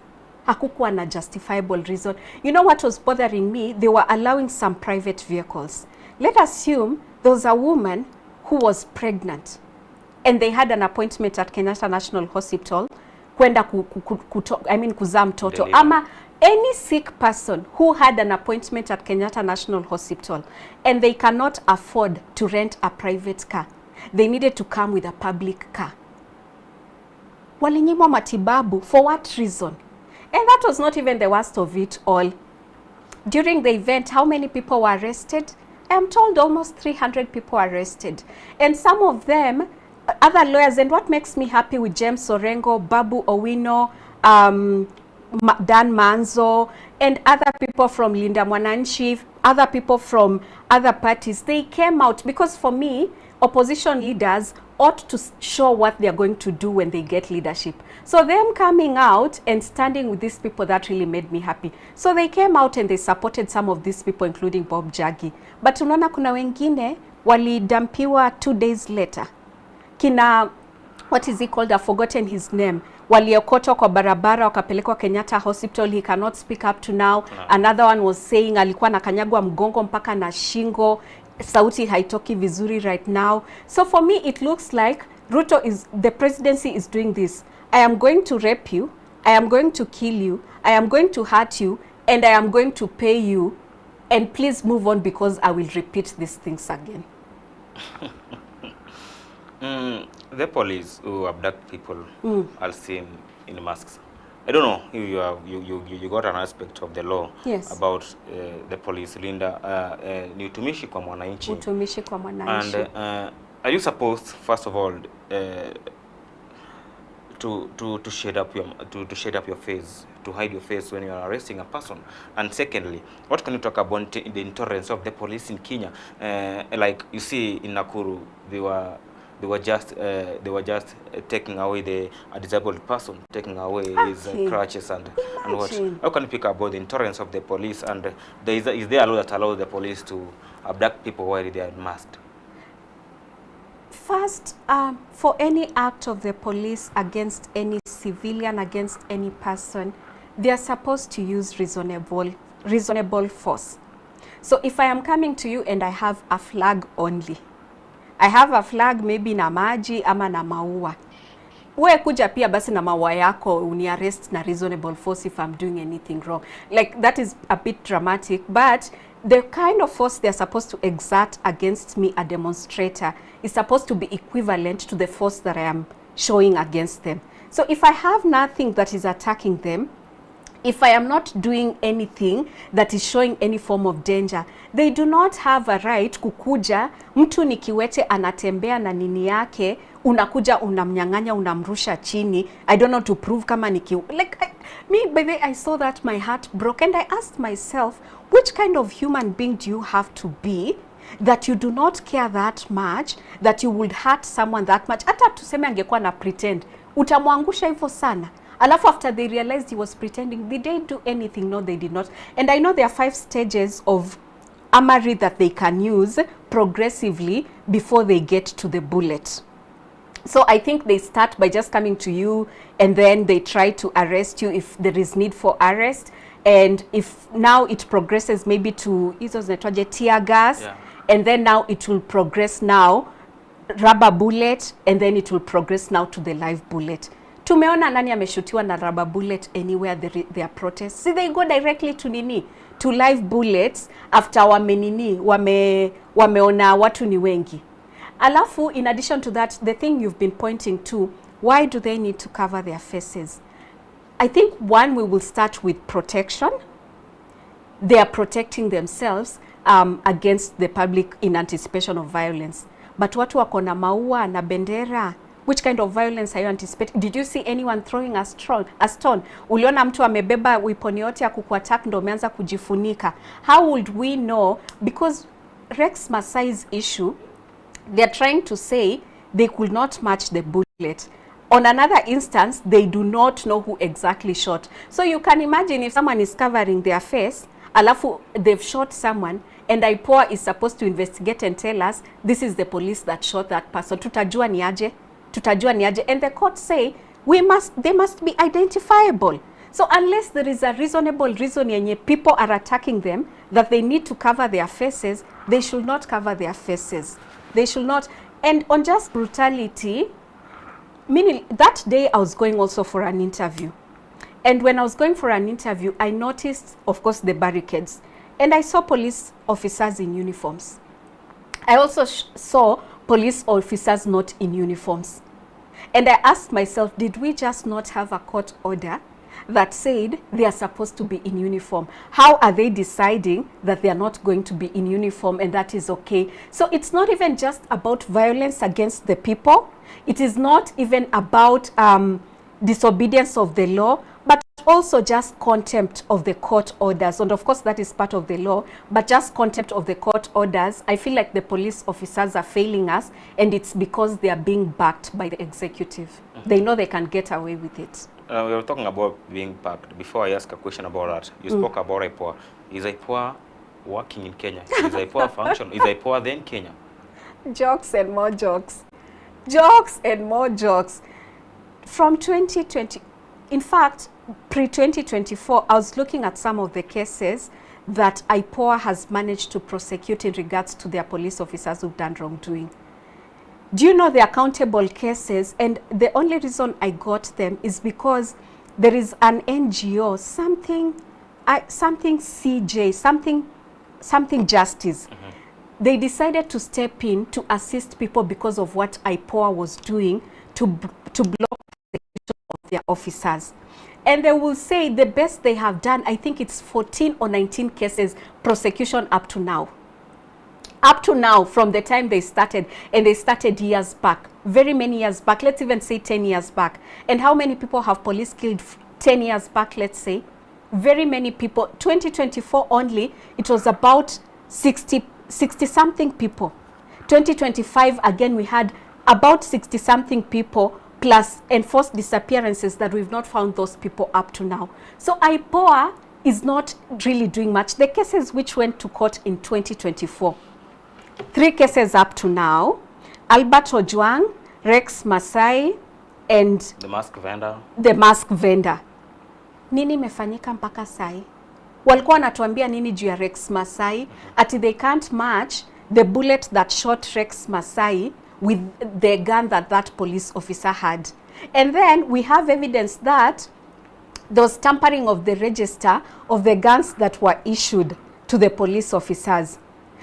Hakukuwa na justifiable reason. You know what was bothering me? They were allowing some private vehicles. Let's assume there was a woman who was pregnant and they had an appointment at Kenyatta National Hospital kwenda kuzaa mtoto. Ama any sick person who had an appointment at Kenyatta National Hospital and they cannot afford to rent a private car. They needed to come with a public car. Walinyimwa matibabu for what reason? And that was not even the worst of it all. During the event, how many people were arrested? I am told almost 300 people were arrested. And some of them, other lawyers, and what makes me happy with James Orengo, Babu Owino, Dan Manzo, and other people from Linda Mwananchi, other people from other parties, they came out because for me, opposition leaders ought to show what they are going to do when they get leadership. So them coming out and standing with these people, that really made me happy. So they came out and they supported some of these people, including Bob Njagi. But unaona kuna wengine walidampiwa 2 days later. Kina, what is he called? I've forgotten his name. Waliokotwa kwa barabara wakapelekwa Kenyatta Hospital. He cannot speak up to now. Another one was saying alikuwa nakanyagwa mgongo mpaka na shingo. Sauti haitoki vizuri right now. So for me, it looks like the presidency is doing this. I am going to rape you, I am going to kill you, I am going to hurt you, and I am going to pay you, and please move on because I will repeat these things again. The police who abduct people are seen in masks. I don't know if you got an aspect of the law about the police. Linda, ni utumishi kwa mwananchi. Utumishi kwa mwananchi. And are you supposed, first of all, to shade up your face, to hide your face when you are arresting a person? And secondly, what can you talk about the intolerance of the police in Kenya? Like you see in Nakuru, they were just taking away a disabled person, taking away his crutches and what. How can you pick about the intolerance of the police? And is there a law that allows the police to abduct people while they are masked? First, for any act of the police against any civilian, against any person, they are supposed to use reasonable force. So if I am coming to you and I have a flag only, I have a flag maybe na maji ama na maua, we kuja pia basi na maua yako uni arrest na reasonable force if I'm doing anything wrong. Like, that is a bit dramatic, but the kind of force they're supposed to exert against me, a demonstrator, is supposed to be equivalent to the force that I am showing against them. So if I have nothing that is attacking them, if I am not doing anything that is showing any form of danger, they do not have a right kukuja, mtu ni kiwete anatembea na nini yake, unakuja unamnyang'anya, unamrusha chini. I don't know to prove kama ni me, by the way, I saw that, my heart broke, and I asked myself, which kind of human being do you have to be that you do not care that much, that you would hurt someone that much? Hata tuseme angekuwa na pretend, utamwangusha hivyo sana. Alafu after they realized he was pretending, did they do anything? No, they did not. And I know there are 5 stages of armory that they can use progressively before they get to the bullet. So I think they start by just coming to you, and then they try to arrest you if there is need for arrest. And if now it progresses maybe to tear gas, and then now it will progress now rubber bullet, and then it will progress now to the live bullet. Tumeona nani ameshutiwa na rubber bullet anywhere there are protests. See, they go directly to nini? To live bullets after wameona watu ni wengi. Alafu, in addition to that, the thing you've been pointing to, why do they need to cover their faces? I think, one, we will start with protection. They are protecting themselves against the public in anticipation of violence. But watu wako na maua na bendera, which kind of violence are you anticipating? Did you see anyone throwing a stone? Uliona mtu amebeba weapon yote ya kukuattack ndo umeanza kujifunika. How would we know? Because Rex Masai's issue, they're trying to say they could not match the bullet. On another instance, they do not know who exactly shot. So you can imagine if someone is covering their face, alafu they've shot someone, and IPOA is supposed to investigate and tell us, this is the police that shot that person. Tutajua ni aje? And the court say, they must be identifiable. So unless there is a reasonable reason yenye people are attacking them, that they need to cover their faces, they should not cover their faces. They should not. And on just brutality, meaning that day I was going also for an interview. And when I was going for an interview, I noticed, of course, the barricades. And I saw police officers in uniforms. I also saw police officers not in uniforms. And I asked myself, did we just not have a court order that said they are supposed to be in uniform? How are they deciding that they are not going to be in uniform and that is okay? So it's not even just about violence against the people. It is not even about disobedience of the law, but also just contempt of the court orders. And of course that is part of the law, but just contempt of the court orders. I feel like the police officers are failing us, and it's because they are being backed by the executive. They know they can get away with it. We were talking about being backed. Before I ask a question about that, you spoke about IPOA. Is IPOA working in Kenya? Is IPOA function? Is IPOA then Kenya? Jokes and more jokes. Jokes and more jokes. From 2020, in fact, pre-2024, I was looking at some of the cases that IPOA has managed to prosecute in regards to their police officers who've done wrongdoing. Do you know the accountable cases? And the only reason I got them is because there is an NGO, something CJ, something justice. They decided to step in to assist people because of what IPOA was doing to block the of their officers. And they will say the best they have done, I think it's 14 or 19 cases prosecution up to now. Up to now, from the time they started, and they started years back, very many years back, let's even say 10 years back. And how many people have police killed 10 years back, let's say? Very many people. 2024 only, it was about 60 something people. 2025, again, we had about 60 something people plus enforced disappearances that we've not found those people up to now. So IPOA is not really doing much. The cases which went to court in 2024, 3 cases up to now: Albert Ojwang, Rex Masai, and the mask vendor. The mask vendor. Nini mefanyika mpaka sai? Walikuwa wanatuambia nini juu ya Rex Masai? Ati they can't match the bullet that shot Rex Masai with the gun that that police officer had. And then we have evidence that there was tampering of the register of the guns that were issued to the police officers.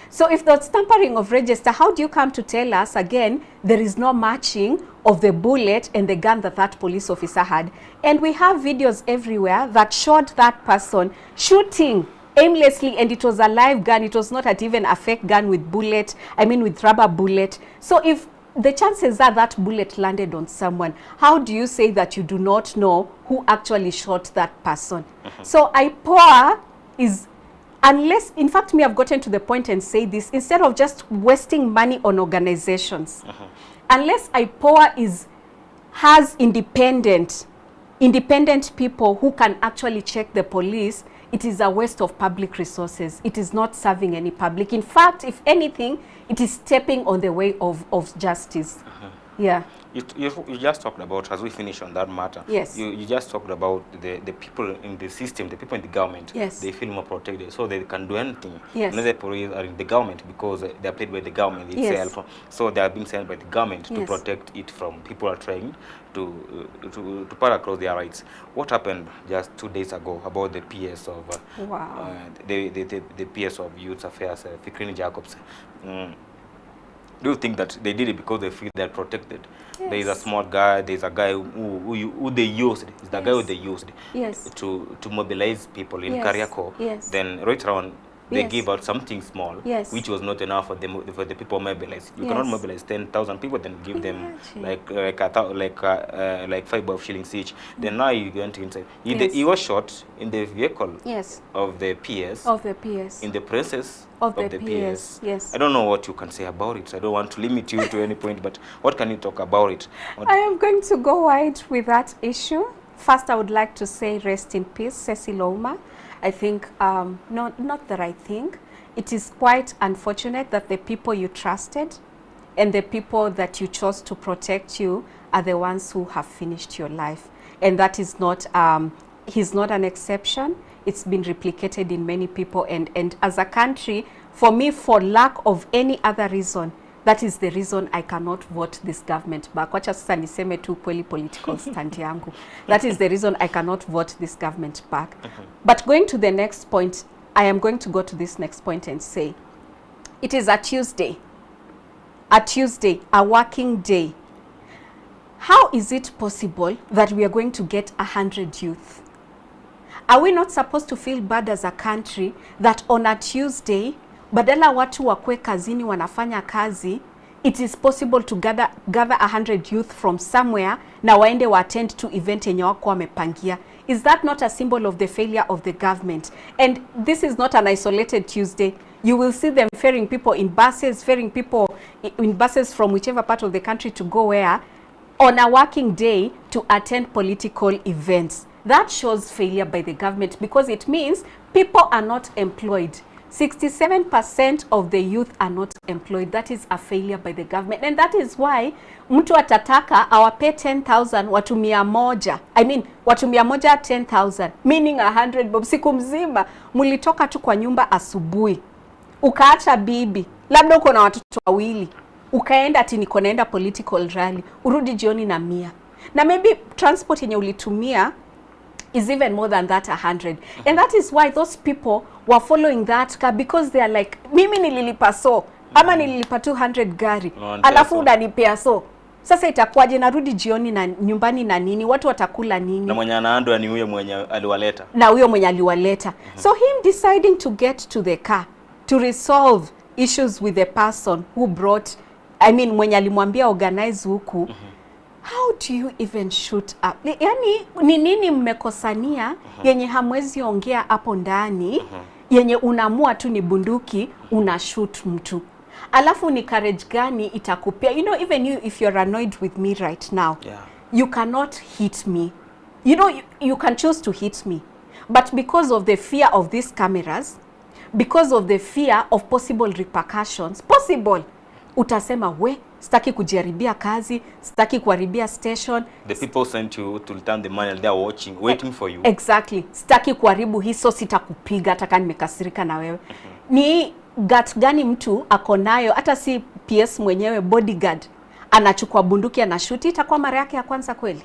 So if there's tampering of register, how do you come to tell us again there is no matching of the bullet and the gun that that police officer had? And we have videos everywhere that showed that person shooting aimlessly, and it was a live gun. It was not even a fake gun with bullet, with rubber bullet. So if the chances are that bullet landed on someone, how do you say that you do not know who actually shot that person? So IPOA is, unless, in fact, me have gotten to the point and say this, instead of just wasting money on organizations, unless IPOA has independent people who can actually check the police, it is a waste of public resources. It is not serving any public. In fact, if anything, it is stepping on the way of justice. Yeah. You just talked about, as we finish on that matter, yes, you just talked about the people in the system, the people in the government. Yes. They feel more protected, so they can do anything. Yes. Another police are in the government because they are paid by the government itself. Yes. So they are being sent by the government to protect it from people are trying to put across their rights. What happened just 2 days ago about the PS of the PS of Youth Affairs, Fikrini Jacobs? Do you think that they did it because they feel they're protected? Yes. There is a smart guy, there's a guy who they used, it's the guy who they used to mobilize people in Kariako. Yes. Then right around, they gave out something small, which was not enough for the people mobilized. You cannot mobilize 10,000 people, then give them like 5 bob shillings each. Then now you went inside. He was shot in the vehicle of the PS. Of the PS. In the presence of the PS. Yes. I don't know what you can say about it. I don't want to limit you to any point, but what can you talk about it? I am going to go wide with that issue. First, I would like to say rest in peace, Cecil Ouma. I think not the right thing. It is quite unfortunate that the people you trusted and the people that you chose to protect you are the ones who have finished your life. And that is not, he's not an exception. It's been replicated in many people. And as a country, for me, for lack of any other reason, that is the reason I cannot vote this government back. Wacha sasa niseme tu kweli political stand yangu. That is the reason I cannot vote this government back. But going to the next point, I am going to go to this next point and say, it is a Tuesday, a working day. How is it possible that we are going to get 100 youth? Are we not supposed to feel bad as a country that on a Tuesday, badala watu wakwe kazini wanafanya kazi, it is possible to gather 100 youth from somewhere na waende wa attend to event yenye wako wamepangia? Is that not a symbol of the failure of the government? And this is not an isolated Tuesday. You will see them ferrying people in buses, from whichever part of the country to go where on a working day to attend political events. That shows failure by the government because it means people are not employed. 67% of the youth are not employed. That is a failure by the government. And that is why mtu atataka awape 10,000 watu 100. Watu 100 10,000, meaning 100 bob. Siku mzima mulitoka tu kwa nyumba asubuhi. Ukaacha bibi. Labda uko na watoto wawili. ukaenda ati niko naenda political rally, urudi jioni na 100. Na maybe transport yenye ulitumia is even more than that 100. And that is why those people were following that car, because they are like, mimi nililipa so, ama nililipa 200 gari, alafu unanipea so. Sasa itakuwaje narudi jioni na nyumbani na nini? Watu watakula nini? Na mwenye anaandwa ni huyo mwenye aliwaleta. Na huyo mwenye aliwaleta. So him deciding to get to the car to resolve issues with the person who brought, I mean mwenye alimwambia organize huku. How do you even shoot up? Yani ni nini mmekosania yenye hamwezi ongea hapo ndani, yenye unamua tu ni bunduki unashoot mtu? Alafu ni courage gani itakupea? You know, even you, if you're annoyed with me right now, you cannot hit me. You know, you can choose to hit me. But because of the fear of these cameras, because of the fear of possible repercussions, utasema we, sitaki kujaribia kazi, sitaki kuharibia station. The people sent you to return the money and they are watching, waiting for you. Exactly. Sitaki kuharibu hiso, sitakupiga hata kama nimekasirika na wewe. Ni gut gani mtu akonayo, hata si PS mwenyewe, bodyguard anachukua bunduki anashuti? Itakuwa mara yake ya kwanza kweli?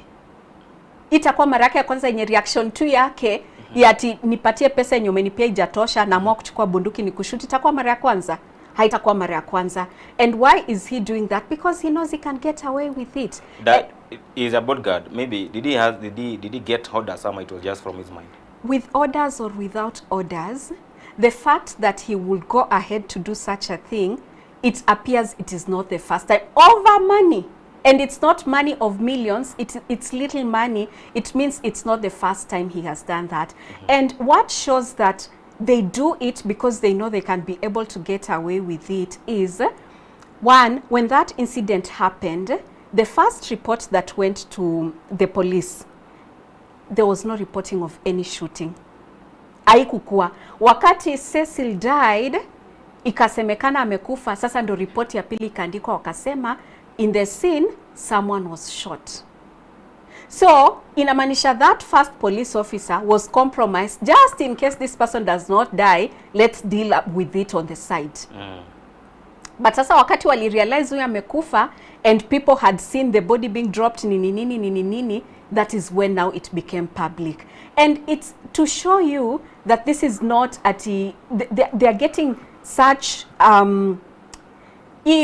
Itakuwa mara yake ya kwanza yenye reaction tu yake yati nipatie pesa yenye umenipea ijatosha na amua kuchukua bunduki ni kushuti? Itakuwa mara ya kwanza? Haitakuwa mara ya kwanza. And why is he doing that? Because he knows he can get away with it. That is a bodyguard. Maybe did he get orders, or it was just from his mind? With orders or without orders, the fact that he would go ahead to do such a thing, it appears it is not the first time. Over money. And it's not money of millions, it's little money. It means it's not the first time he has done that. And what shows that they do it because they know they can be able to get away with it is, one, when that incident happened, the first report that went to the police, there was no reporting of any shooting. Haikukua. Wakati Cecil died, ikasemekana amekufa, sasa ndo report ya pili ikaandikwa wakasema in the scene someone was shot. So inamaanisha that first police officer was compromised, just in case this person does not die, let's deal with it on the side. But sasa wakati wali realize huyu amekufa and people had seen the body being dropped nini, that is when now it became public. And it's to show you that this is not they are getting such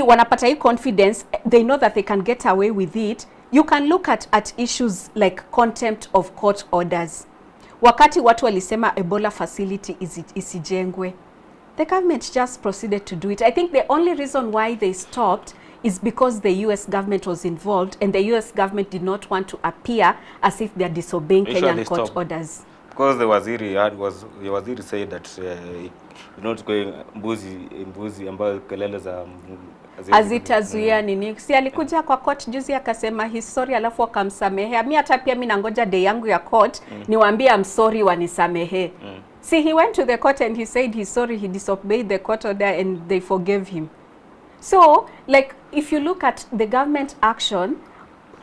wanapata hii confidence, they know that they can get away with it. You can look at issues like contempt of court orders. Wakati watu walisema Ebola facility isijengwe, the government just proceeded to do it. I think the only reason why they stopped is because the US government was involved and the US government did not want to appear as if they are disobeying Kenyan court orders. Because the waziri said that not going mbuzi ambayo kelele za azitazuia nini. Si alikuja kwa court juzi akasema he's sorry, alafu akamsamehea. Mimi hata pia mimi nangoja day yangu ya court niwaambie I'm sorry wanisamehe. See, he went to the court and he said he's sorry, he disobeyed the court order and they forgave him. So, like, if you look at the government action,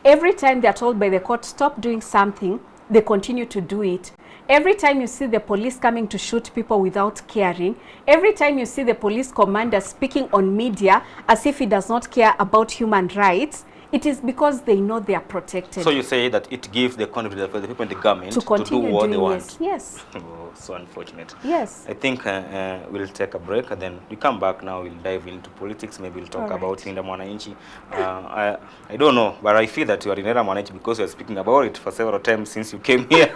every time they're told by the court, stop doing something, they continue to do it. Every time you see the police coming to shoot people without caring, every time you see the police commander speaking on media as if he does not care about human rights, it is because they know they are protected. So you say that it gives the confidence for the people in the government to do what they want. Yes. Oh, so unfortunate. Yes. I think we'll take a break and then we come back now. We'll dive into politics. Maybe we'll talk about Linda Mwananchi. I don't know, but I feel that you are in Linda Mwananchi because you are speaking about it for several times since you came here.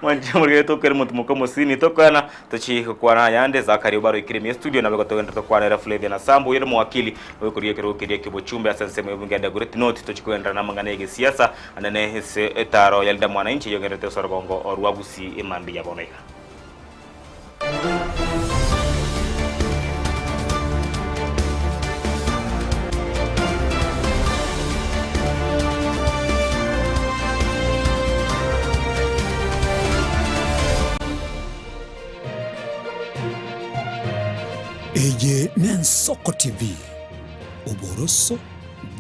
Mwanjamuri toka mu tumukomo sini tokana tuchi kwa na yande za karibaro ikirimi studio na bekoto ndo kwa na Flavia na Sambo yero mwakili wekuriye kirokirie kibochumbe asanse mu ngenda great note tuchikwenda na mangane siasa anane hese etaro ya Linda Mwananchi yogerete sorobongo orwabusi imambi yaboneka. Eje ni Ensoko TV, uboroso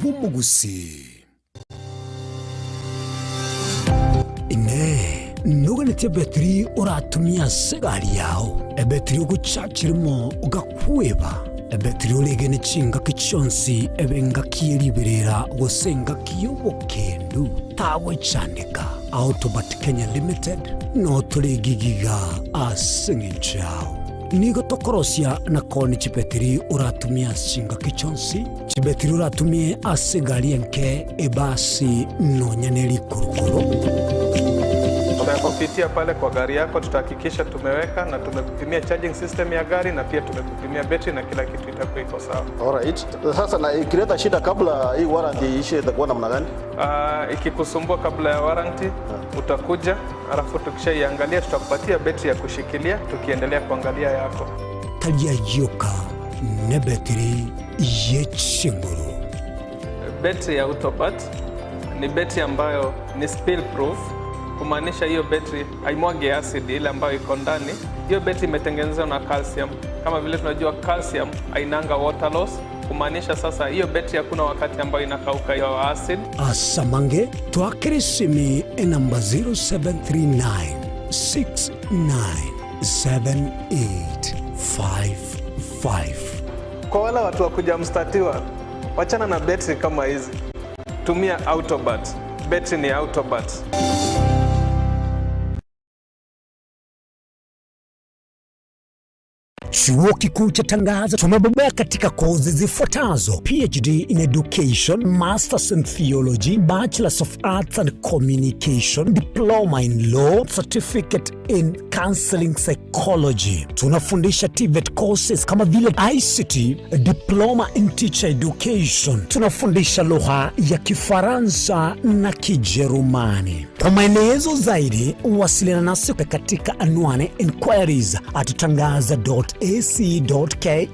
bumugusi. Ine nuganete betri oratumia segari yao, ebetri uguchachirimo ugakweba betri ulegene chinga kichonsi ebenga kieriberera gosenga kiyobo kendu tawe chandika Autobat Kenya Limited no tuligigiga asinginchao nigo tokorosia na koni chibetri uratumia chinga kichonsi chibetri uratumie asigari enke ebasi no nyaneli kurukuru. Tunapopitia pale kwa gari yako tutahakikisha tumeweka na tumekupimia charging system ya gari na pia tumekupimia battery na kila kitu itakuwa iko sawa. Alright. Sasa na ikileta shida kabla hii warranty ishe itakuwa namna gani? Ikikusumbua kabla ya warranty utakuja, alafu tukishaiangalia tutakupatia battery ya kushikilia tukiendelea kuangalia yako. Talia yoka ne battery yechinguru. Battery ya Autobat ni battery ambayo ni spill proof. Kumaanisha hiyo battery haimwagi acid ile ambayo iko ndani. Hiyo battery imetengenezwa na calcium. Kama vile tunajua calcium hainanga water loss. Kumaanisha sasa hiyo battery hakuna wakati ambayo inakauka hiyo acid. Asamange twakirisimi namba 0739697855. Kwa wale watu wa kuja mstatiwa, wachana na battery kama hizi. Tumia Autobat. Battery ni Autobat. Chuo Kikuu cha Tangaza tumebobea katika kozi zifuatazo: PhD in Education, Masters in Theology, Bachelors of Arts and Communication, Diploma in Law, Certificate in Counseling Psychology. Tunafundisha TVET courses kama vile ICT, Diploma in Teacher Education. Tunafundisha lugha ya Kifaransa na Kijerumani. Kwa maelezo zaidi, wasiliana nasi katika anwani inquiries@tangaza.ac.ke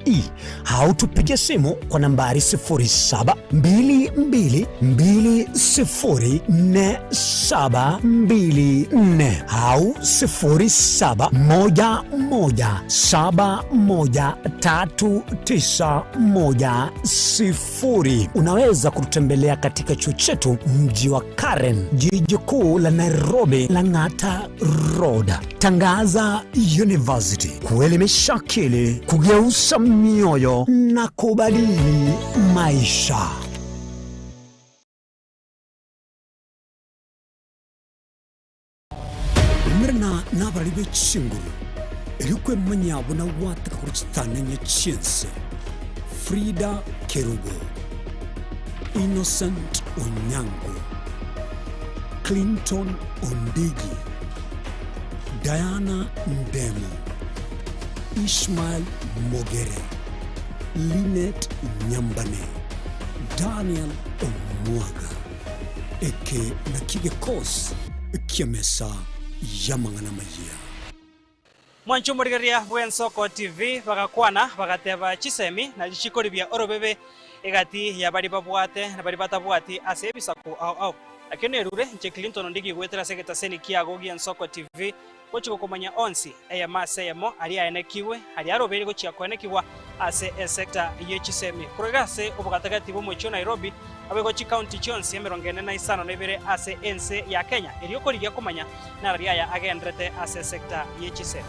au tupige simu kwa nambari 0722204724 au 0711713910. Unaweza kututembelea katika chuo chetu mji wa Karen, jiji kuu la Nairobi, Lang'ata Road. Tangaza University, kuelimisha akili, kugeuza mioyo na kubadili maisha. Mrna nabalibe chinguru ilikwe manyabo na wataka kuchitana nyechense. Frida Kerubo, Innocent Onyango, Clinton Ondigi, Diana Ndemo, Ishmael Mogere, Linet Nyambane, Daniel Omwaga, eke na kigekos kiamesa yamangana majia. Mwanchu murigeria Ensoko TV bagakwana bagateba chisemi na lichikori bya orobebe egati ya bari babwate na bari batabwati asebisaku au akene rure nche Clinton Ondigi gwetera seketa seni kiago gi Ensoko TV kochiko komanya onsi eya maseyemo ali aenekiwe ali arobere gochia konekiwa ase sector yechisemi kurigase obugatagati bo mocho Nairobi abegochi county chonsi emerongene na isano nebere ase ense ya Kenya erioko ligia komanya na ria ya agendrete ase sector yechisemi.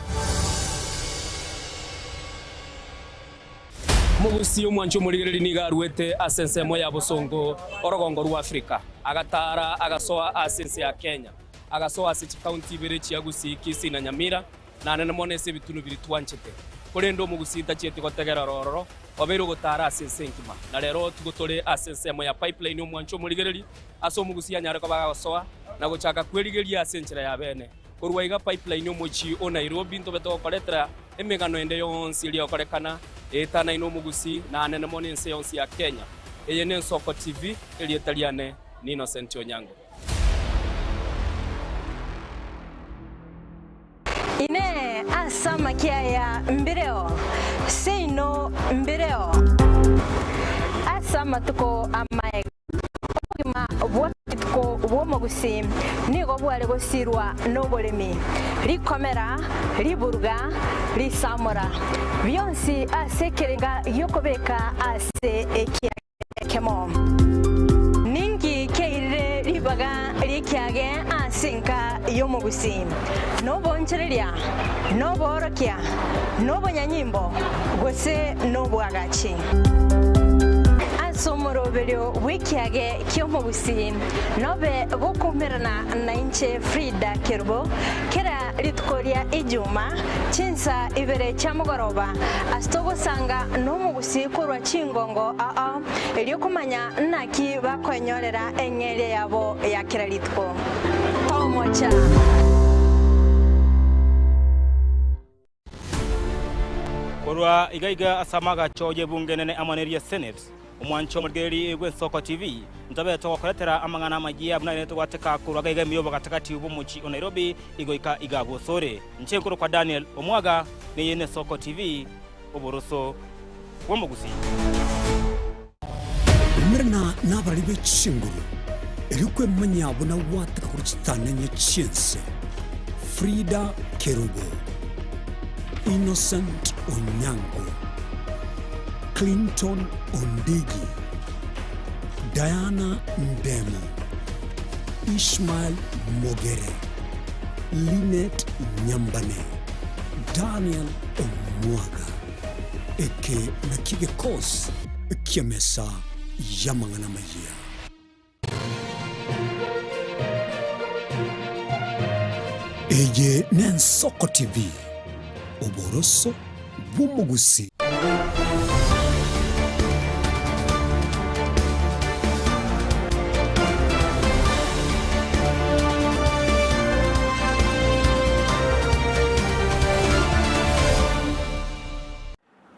Mugusi omwancho murigereri nigarwete asensemo ya Bosongo orogongo rwa Afrika agatara agasoa asense ya Kenya agasoa ase county bere chiagusi kisi na Nyamira na nene monese bitunu biri twanchete kurendo mugusita chiete gotegera rororo obero gotara asense nkima na rero tugotore asensemo ya pipeline omwancho murigereri aso mugusi anyare ko bagasoa na gochaka kwerigeria asenchera ya bene kurwa iga pipeline omochi o Nairobi ntobeto koletera emegano ende yonsi iri okorekana etana ino mugusi na nene monense yonsi ya Kenya eye ne Ensoko TV eri etaliane ni Innocent Onyango. Ine asama kiaya mbireo seino mbireo asama tuko amae kima bwatiko bwomogusi nigo bwale gosirwa nobolemi likomera liburga lisamora byonsi asekerega yokobeka ase ekiakemo ningi keire libaga likiage ase sinka yomugusi nobo nchereria nobo orokia nobo nyanyimbo gose nobo agachi somoroberio wikiage kyomugusi nobe gokumerana na inche Frida Kerbo kera litkoria ijuma chinsa ibere chamugoroba astogo sanga nomugusi kurwa chingongo eliokumanya naki bakonyorera enyere yabo ya kera litko tomocha Korwa igaiga asamaga choje bunge nene amaneria Senate Omwancho Murgeri Ensoko TV ntabe to koletera amangana magia buna to wateka kurwaga iga miyobo katakati ubumuchi o Nairobi igoika igabo sore nchenkuru kwa Daniel Omwaga ni Ensoko TV oboroso womugusi Mrna nabaribe chinguru erikwe manyabo na wateka kuchitanya chense Frida Kerubo Innocent Onyango Clinton Ondigi, Diana Ndemo, Ishmael Mogere, Linet Nyambane, Daniel Omwaga, eke nakige kos kiamesa yamangana maya. Eye Ensoko TV, oboroso bumugusi.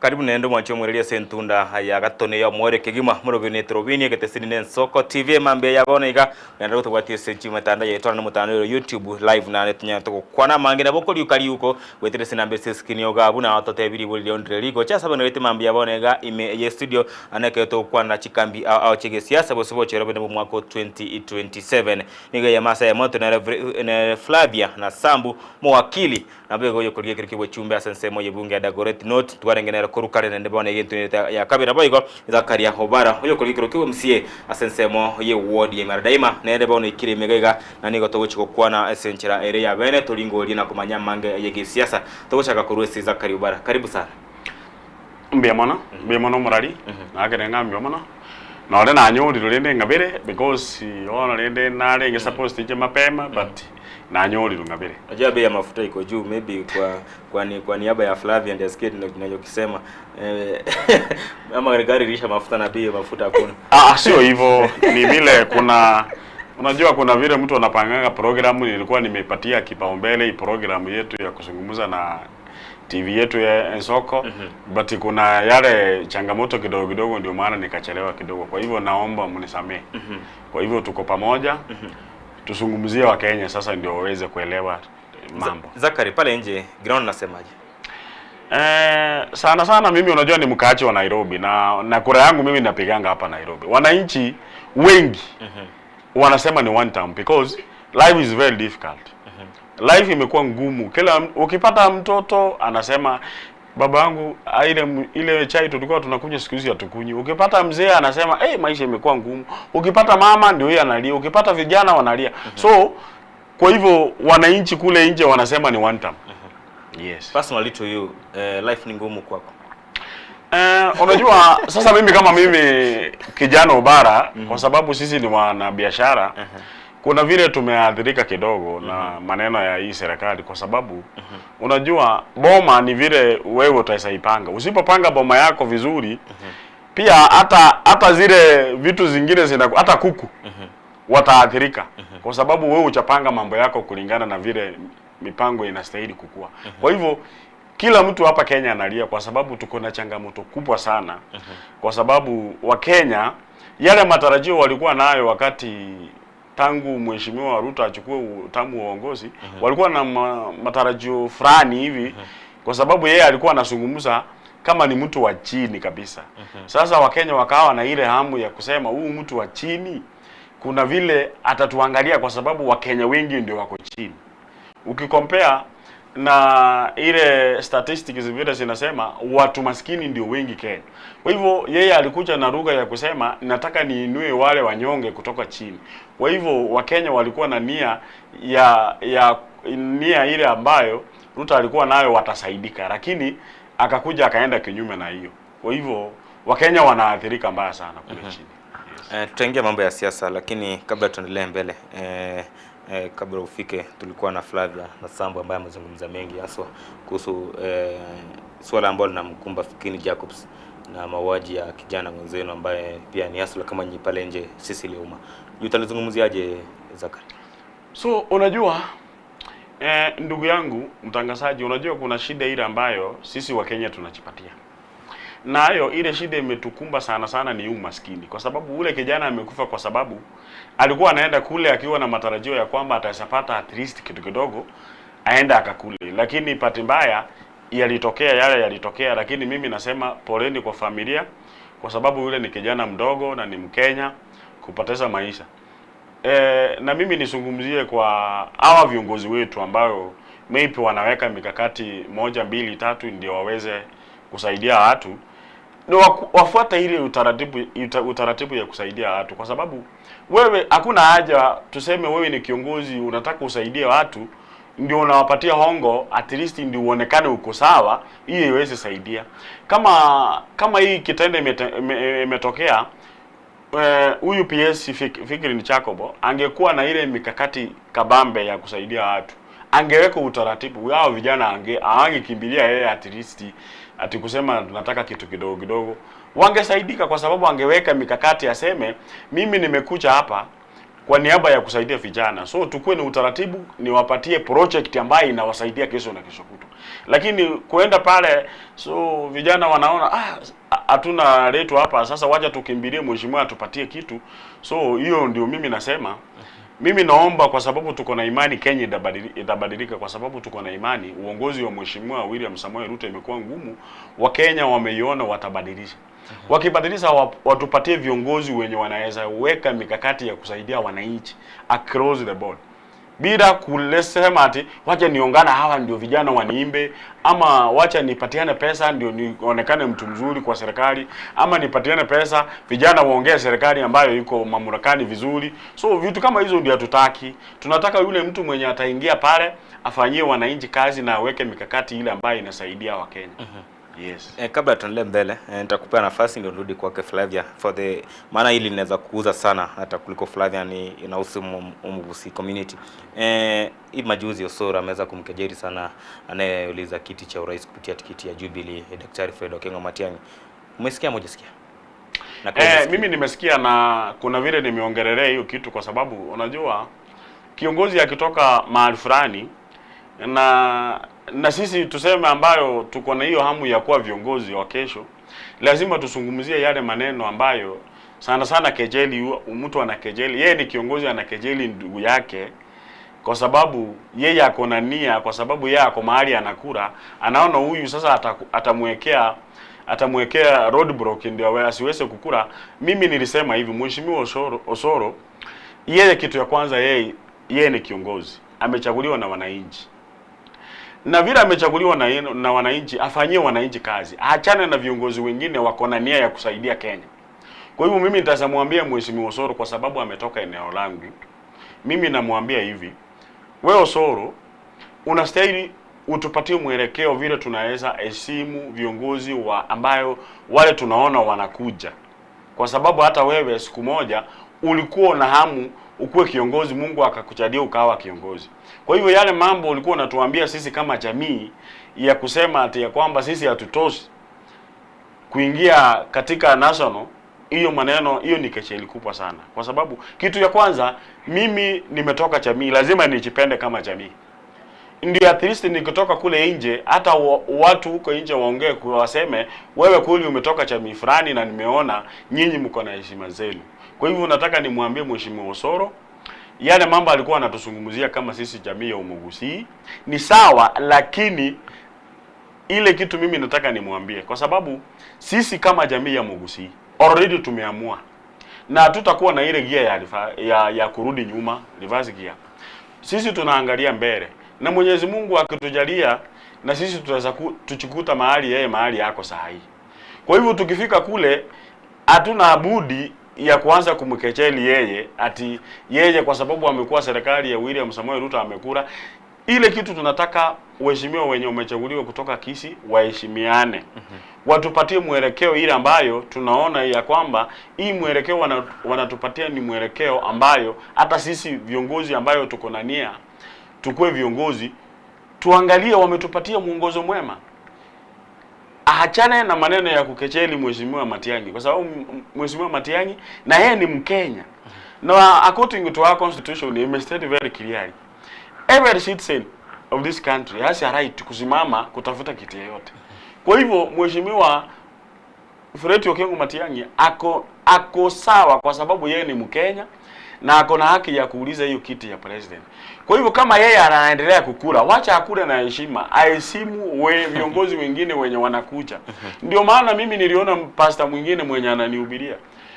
Karibu nendo mwancho mwerelia sentunda ya gatone ya mwere kegima murobini Etorobini getesini Ensoko TV mambe ya bona iga nando tugwatie senchi matanda ya etwana mutano YouTube live na netunya to kwana mangena bokoli ukali uko weterese nambe seskini ogabu na watote biri boli ondre ligo cha sabana lete mambe ya bona iga ime ye studio anake to kwana chikambi au chege siasa bosobo cherobe na mwako 2027 niga ya masa ya moto na Flavia na Sambu mwakili na bego yo kolie kirikibwe chumbe asensemo ye bunge ya Dagoret Note twarengenera korukare nende bone yentu ya kabira boygo Zakaria Hobara uyo kolikiro kiwe msie asensemo ye ward ye maradaima nende bone ikiri megega na nigo togochiko kwana esenchera area bene tolingo lina kumanya mange ye siasa togochaka kurusi Zakaria Hobara karibu sana mbiamono murari nagerenga mbiamono na ole na nyori rende ngabere because ona rende nare nge supposed to mapema but na nyori ngabere ajua bei ya mafuta iko juu maybe kwa niaba ya Flavia and Skate ninachokisema ama gari lisha mafuta na bei mafuta hakuna sio hivyo ni vile kuna unajua kuna vile mtu anapanganga programu nilikuwa nimeipatia kipaumbele programu yetu ya kuzungumza na TV yetu ya Ensoko but kuna yale changamoto kidogo kidogo ndio maana nikachelewa kidogo kwa hivyo naomba mnisamee kwa hivyo tuko pamoja tusungumzie wa Kenya sasa ndio waweze kuelewa mambo. Zakari pale nje ground nasemaje? Sana mimi unajua ni mkaaji wa Nairobi na kura yangu mimi napiganga hapa Nairobi. Wananchi wengi wanasema ni one time because life is very difficult. Life imekuwa ngumu. Kila ukipata mtoto anasema baba yangu ile chai tulikuwa tunakunywa siku hizi hatukunywi. Ukipata mzee anasema maisha imekuwa ngumu. Ukipata mama ndio yeye analia, ukipata vijana wanalia. So kwa hivyo wananchi kule nje wanasema ni one time. Yes. Personally to you, life ni ngumu kwako. Unajua sasa mimi kama mimi kijana ubara kwa sababu sisi ni wana biashara kuna vile tumeathirika kidogo na maneno ya hii serikali kwa sababu unajua boma ni vile wewe utaishaipanga. Usipopanga boma yako vizuri pia hata zile vitu zingine hata kuku wataathirika kwa sababu wewe uchapanga mambo yako kulingana na vile mipango inastahili kukua. Kwa hivyo kila mtu hapa Kenya analia kwa sababu tuko na changamoto kubwa sana kwa sababu wa Kenya yale matarajio walikuwa nayo wakati tangu mheshimiwa Ruto achukue utamu uongozi walikuwa na matarajio fulani hivi kwa sababu yeye alikuwa anazungumza kama ni mtu wa chini kabisa. Sasa Wakenya wakawa na ile hamu ya kusema huyu mtu wa chini kuna vile atatuangalia kwa sababu Wakenya wengi ndio wako chini. Ukikompea na ile statistics vile zinasema watu maskini ndio wengi Kenya. Kwa hivyo yeye alikuja na lugha ya kusema nataka niinue wale wanyonge kutoka chini. Kwa hivyo Wakenya walikuwa na nia nia ile ambayo Ruto alikuwa nayo watasaidika, lakini akakuja akaenda kinyume na hiyo. Kwa hivyo Wakenya wanaathirika mbaya sana kule chini. Yes. Tutaingia mambo ya siasa, lakini kabla tuendelee mbele kabla ufike, tulikuwa na Flavia na Sambo ambaye amezungumza mengi hasa kuhusu swala ambalo linamkumba Fikini Jacobs na mauaji ya kijana mwenzenu ambaye pia ni asili kama nyi pale nje sisi Leuma. Utalizungumziaje Zaka? So unajua ndugu yangu mtangazaji, unajua kuna shida ile ambayo sisi wa Kenya tunajipatia. Nayo ile shida imetukumba sana ni umaskini, kwa sababu ule kijana amekufa kwa sababu alikuwa anaenda kule akiwa na matarajio ya kwamba atapata at least kitu kidogo aenda akakule, lakini pati mbaya yalitokea. Lakini mimi nasema poleni kwa familia, kwa sababu yule ni kijana mdogo na ni Mkenya kupoteza maisha. Na mimi nisungumzie kwa hawa viongozi wetu ambao maybe wanaweka mikakati 1, 2, 3 ndio waweze kusaidia watu, ndio wafuata ile utaratibu ya kusaidia watu, kwa sababu wewe hakuna haja tuseme wewe ni kiongozi unataka usaidie watu ndio unawapatia hongo at least ndio uonekane uko sawa, hiyo iweze saidia. Kama hii kitendo imetokea, huyu PS Fikiri Jacob angekuwa na ile mikakati kabambe ya kusaidia watu, angeweka utaratibu wao, vijana angekimbilia yeye at least ati kusema tunataka kitu kidogo kidogo, wangesaidika, kwa sababu angeweka mikakati aseme mimi nimekuja hapa kwa niaba ya kusaidia vijana, so tukue ni utaratibu niwapatie project ambayo inawasaidia kesho na kesho kutu. Lakini kuenda pale so vijana wanaona hatuna letu hapa, sasa wacha tukimbilie mheshimiwa atupatie kitu. So hiyo ndio mimi nasema, mimi naomba, kwa sababu tuko na imani Kenya itabadilika, kwa sababu tuko na imani uongozi wa mheshimiwa William Samoei Ruto imekuwa ngumu, Wakenya wameiona watabadilisha. Wakibadilisha watupatie viongozi wenye wanaweza weka mikakati ya kusaidia wananchi across the board, bila kulesema ati wacha niongana hawa ndio vijana waniimbe, ama wacha nipatiane pesa ndio nionekane mtu mzuri kwa serikali, ama nipatiane pesa vijana waongee serikali ambayo iko mamlakani vizuri. So vitu kama hizo ndio hatutaki. Tunataka yule mtu mwenye ataingia pale afanyie wananchi kazi na aweke mikakati ile ambayo inasaidia Wakenya. Yes. Kabla tuendelee mbele, nitakupea nafasi ndio nirudi kwake Flavia maana hili linaweza kuuza sana hata kuliko Flavia ni inahusu Omwaga community. Hii majuzi Osoro ameweza kumkejeli sana anayeuliza kiti cha urais kupitia tikiti ya Jubilee, Daktari Fred Okengo Matiang'i. Umesikia moja sikia? Mimi nimesikia, na kuna vile nimeongelelea hiyo kitu, kwa sababu unajua kiongozi akitoka mahali fulani na sisi tuseme ambayo tuko na hiyo hamu ya kuwa viongozi wa kesho, lazima tusungumzie yale maneno ambayo sana kejeli. Mtu anakejeli, yeye ni kiongozi anakejeli ndugu yake kwa sababu yeye ako na nia, kwa sababu yeye ako mahali anakura, anaona huyu sasa atamwekea roadblock ndio asiweze kukura. Mimi nilisema hivi, mheshimiwa Osoro yeye kitu ya kwanza, yeye ni kiongozi, amechaguliwa na wananchi, na vile amechaguliwa na wananchi afanyie wananchi kazi, aachane na viongozi wengine wako na nia ya kusaidia Kenya. Kwa hivyo mimi nitamwambia mheshimiwa Osoro, kwa sababu ametoka eneo langu, mimi namwambia hivi, wewe Osoro unastahili utupatie mwelekeo vile tunaweza heshimu viongozi ambayo wale tunaona wanakuja, kwa sababu hata wewe siku moja ulikuwa na hamu ukuwe kiongozi, Mungu akakuchadia ukawa kiongozi. Kwa hivyo yale mambo ulikuwa unatuambia sisi kama jamii ya kusema ati ya kwamba sisi hatutoshi kuingia katika national, hiyo maneno hiyo ni kecheli kubwa sana, kwa sababu kitu ya kwanza mimi nimetoka jamii, lazima nijipende kama jamii. Ndio at least nikitoka kule nje, hata watu huko nje waongee waseme wewe kweli umetoka jamii fulani na nimeona nyinyi mko na heshima zenu. Kwa hivyo nataka nimwambie mheshimiwa Osoro, yale mambo alikuwa anatuzungumzia kama sisi jamii ya Omwaga ni sawa, lakini ile kitu mimi nataka nimwambie, kwa sababu sisi kama jamii ya Omwaga already tumeamua na tutakuwa na ile gia ya kurudi nyuma, reverse gear. Sisi tunaangalia mbele. na Mwenyezi Mungu akitujalia na sisi tutaweza tuchikuta mahali yako sahihi. Kwa hivyo tukifika kule hatuna budi ya kuanza kumkecheli yeye, ati yeye kwa sababu amekuwa serikali ya William Samoei Ruto amekura. Ile kitu tunataka waheshimiwa wenye umechaguliwa kutoka Kisii waheshimiane. Watupatie mwelekeo ile ambayo tunaona ya kwamba hii mwelekeo wanatupatia ni mwelekeo ambayo hata sisi viongozi ambayo tuko na nia tukue viongozi tuangalie wametupatia mwongozo mwema. Aachane na maneno ya kukecheli Mheshimiwa Matiang'i, kwa sababu Mheshimiwa Matiang'i na yeye ni Mkenya. Na according to our constitution it states very clearly, every citizen of this country has a right kusimama kutafuta kiti yote. Kwa hivyo Mheshimiwa Fred Okengo Matiang'i ako sawa kwa sababu yeye ni Mkenya na ako na haki ya kuuliza hiyo kiti ya president. Kwa hivyo kama yeye anaendelea kukula, wacha akule na heshima, aheshimu viongozi wengine wenye wanakuja. Ndio maana mimi niliona pastor mwingine mwenye ananihubiria.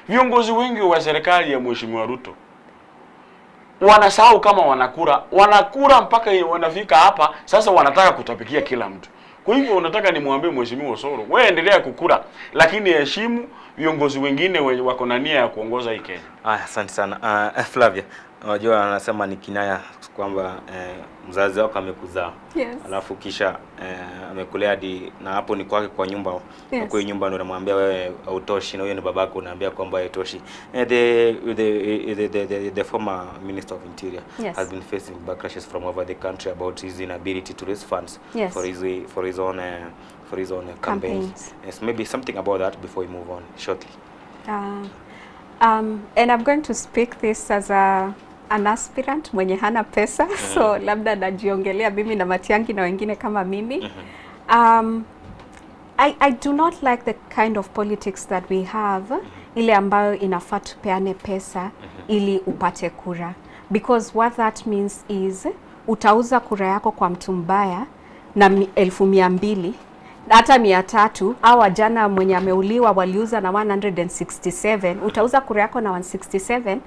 Viongozi wengi wa serikali ya Mheshimiwa Ruto wanasahau kama wanakura mpaka wanafika hapa sasa wanataka kutapikia kila mtu. Kwa hivyo unataka nimwambie Mheshimiwa Osoro, wewe endelea kukura lakini heshimu viongozi wengine wenye wako na nia ya kuongoza hii Kenya. Asante sana. Flavia, unajua anasema ni kinaya kwamba mzazi wako amekuzaa. Yes. Alafu kisha amekulea hadi na hapo ni kwake kwa nyumba. Yes. Kwa nyumba ndio unamwambia wewe hautoshi na huyo ni babako unaambia kwamba hautoshi. The former Minister of Interior has been facing backlashes from over the country about his inability to raise funds for his own campaigns. Yes, maybe something about that before we move on shortly. And I'm going to speak this as an aspirant mwenye hana pesa, so labda najiongelea mimi na Matiang'i na wengine kama mimi. I do not like the kind of politics that we have, ile ambayo inafaa tupeane pesa ili upate kura, because what that means is utauza kura yako kwa mtu mbaya na 200,000 hata 300, au wajana mwenye ameuliwa waliuza na 167, utauza kura yako na 167,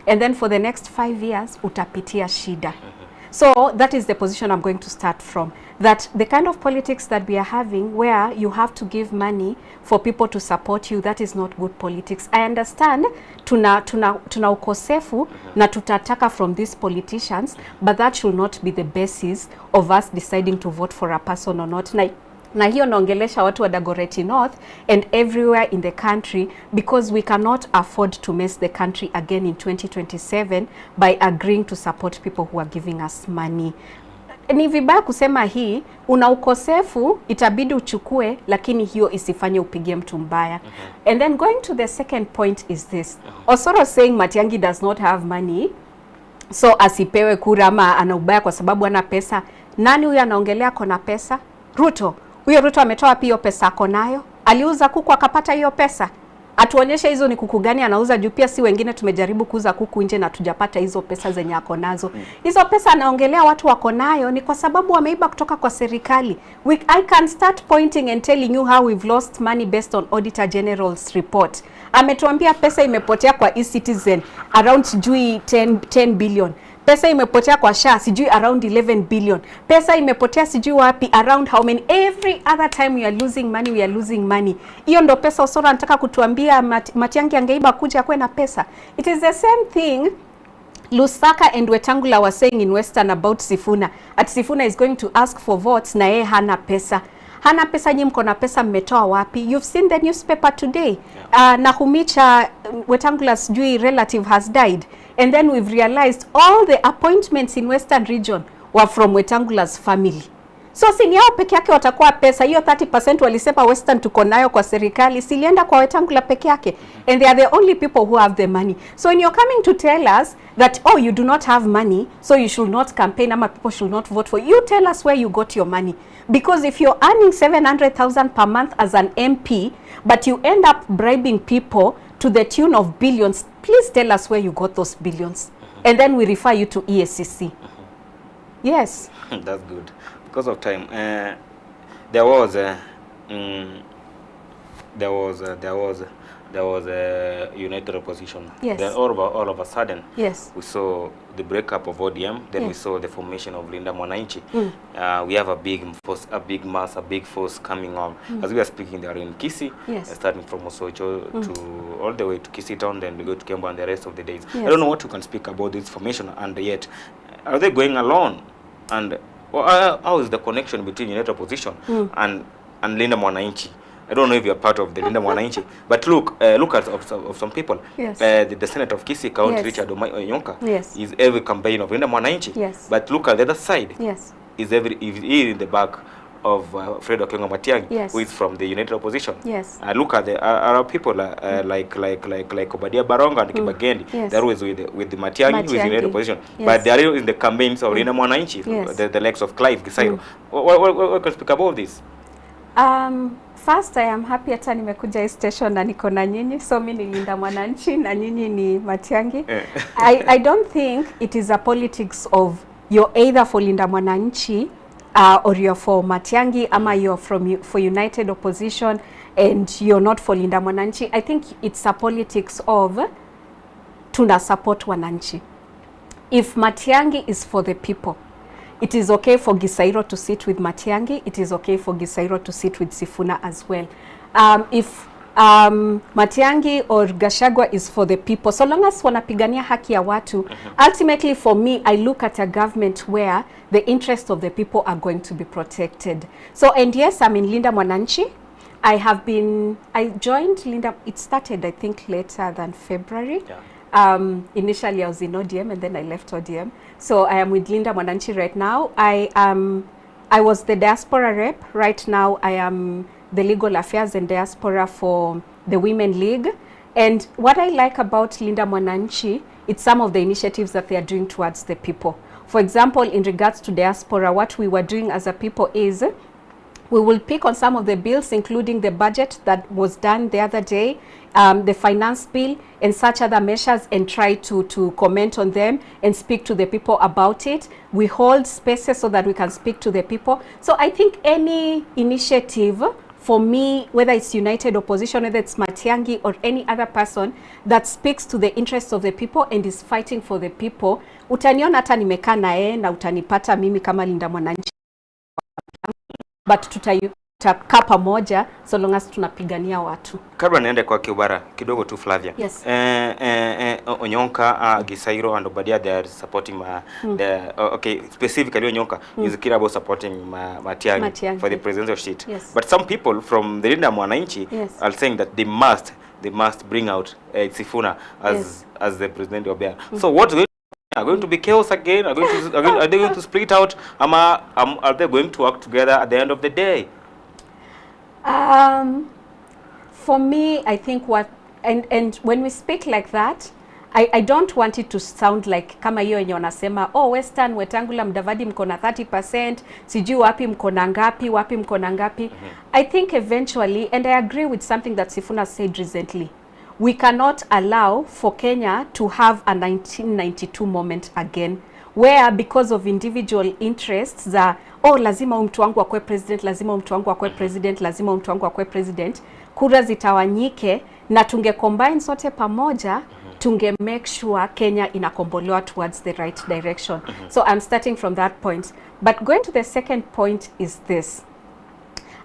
and then for the next 5 years utapitia shida. So that is the position I'm going to start from, that the kind of politics that we are having where you have to give money for people to support you, that is not good politics. I understand tuna ukosefu na tutataka from these politicians, but that should not be the basis of us deciding to vote for a person or not. Na hiyo naongelesha watu wa Dagoretti North and everywhere in the country, because we cannot afford to mess the country again in 2027 by agreeing to support people who are giving us money. Ni vibaya kusema hii, una ukosefu itabidi uchukue, lakini hiyo isifanye upigie mtu mbaya. And then going to the second point is this. Osoro saying Matiang'i does not have money, so asipewe kura ama ana ubaya kwa sababu ana pesa. Nani huyo anaongelea kona pesa? Ruto. Huyo Ruto ametoa pia pesa ako nayo. Aliuza kuku akapata hiyo pesa. Atuonyeshe hizo ni kuku gani anauza, juu pia si wengine tumejaribu kuuza kuku nje na tujapata hizo pesa zenye ako nazo. Hizo pesa anaongelea watu wako nayo ni kwa sababu wameiba kutoka kwa serikali. I can start pointing and telling you how we've lost money based on Auditor General's report. Ametuambia pesa imepotea kwa e-Citizen around sijui 10 billion. Pesa imepotea kwa SHA sijui around 11 billion. Pesa imepotea sijui wapi around how many. Every other time we are losing money. Hiyo ndo pesa Osoro anataka kutuambia Matiang'i angeiba kuja kwe na pesa. It is the same thing Lusaka and Wetangula were saying in Western about Sifuna. At Sifuna is going to ask for votes na yeye hana pesa. Hana pesa, nyinyi mko na pesa, mmetoa wapi? You've seen the newspaper today. Nakumicha Wetangula's sijui relative has died. And then we've realized all the appointments in Western region were from Wetangula's family. So sini yao peke yake watakuwa pesa. Hiyo 30% walisema Western tuko nayo kwa serikali, silienda kwa Wetangula peke yake. And they are the only people who have the money. So when you're coming to tell us that, oh, you do not have money, so you should not campaign, ama people should not vote for you, tell us where you got your money. Because if you're earning 700,000 per month as an MP, but you end up bribing people to the tune of billions, please tell us where you got those billions. And then we refer you to EACC. Yes. That's good. Because of time, there was there was a united opposition. Yes. Then all of a sudden, yes, we saw the breakup of ODM. Then we saw the formation of Linda Mwananchi. We have a big force, a big force coming on. As we are speaking, they are in Kisii, starting from Osocho to all the way to Kisii town. Then we go to Kemba and the rest of the days. I don't know what you can speak about this formation, and yet are they going alone? And how is the connection between united opposition and Linda Mwananchi? I don't know if you are part of the Linda Mwananchi, but look at of some people. Yes. The Senate of Kisii County, Yes. Richard Onyonka, Yes. is every campaign of Linda Mwananchi. Yes. But look at the other side. Yes. Is in the back of Fred Okengo Matiang'i, Yes. who is from the united opposition. Yes. Look at the other people like Obadia Baronga and Kibagendi. Yes. They're always with the Matiang'i, who is in united opposition. Yes. But they are in the campaigns of Linda Mwananchi, Yes. the likes of Clive Gisairo. What can you speak about this? First, I am happy hata nimekuja hii station na niko na nyinyi. So mimi ni Linda Mwananchi na nyinyi ni Matiang'i. I don't think it is a politics of you're either for Linda Mwananchi or you're for Matiang'i ama you're for united opposition and you're not for Linda Mwananchi. I think it's a politics of tuna support wananchi. If Matiang'i is for the people, it is okay for Gisairo to sit with Matiang'i. It is okay for Gisairo to sit with Sifuna as well. If Matiang'i or Gachagua is for the people, so long as wanapigania haki ya watu, ultimately for me, I look at a government where the interests of the people are going to be protected. So, and yes, I'm in Linda Mwananchi. I joined Linda, it started I think later than February. Yeah. Initially I was in ODM and then I left ODM. So I am with Linda Mwananchi right now. I was the diaspora rep. Right now I am the legal affairs and diaspora for the Women League. And what I like about Linda Mwananchi, it's some of the initiatives that they are doing towards the people. For example, in regards to diaspora, what we were doing as a people is we will pick on some of the bills, including the budget that was done the other day, the finance bill and such other measures, and try to comment on them and speak to the people about it. We hold spaces so that we can speak to the people. So I think any initiative, for me, whether it's united opposition, whether it's Matiang'i or any other person that speaks to the interests of the people and is fighting for the people, utaniona hata nimekaa naye na utanipata mimi kama Linda Mwananchi, but tutakaa pamoja so long as tunapigania watu. Kabla niende kwa Kiubara kidogo tu Flavia. Yes. Onyonka, Gisairo and Obadia, they are supporting okay, specifically Onyonka is Kirabo supporting Matiang'i for the presidential seat. Yes. But some people from the Linda Mwananchi are saying that they must bring out Sifuna as the president of Obadia. So what's going to be chaos again? Are they going to split out? Are they going to work together at the end of the day? For me, I think and when we speak like that, I don't want it to sound like kama hiyo yenye wanasema Western Wetangula Mdavadi mko na 30%, sijui wapi mko na ngapi. I think eventually, and I agree with something that Sifuna said recently, we cannot allow for Kenya to have a 1992 moment again, where because of individual interests lazima mtu wangu akue president, lazima mtu wangu akue president, lazima mtu wangu akue president, kura zitawanyike na tunge combine sote pamoja, tunge make sure Kenya inakombolewa towards the right direction. So I'm starting from that point. But going to the second point is this.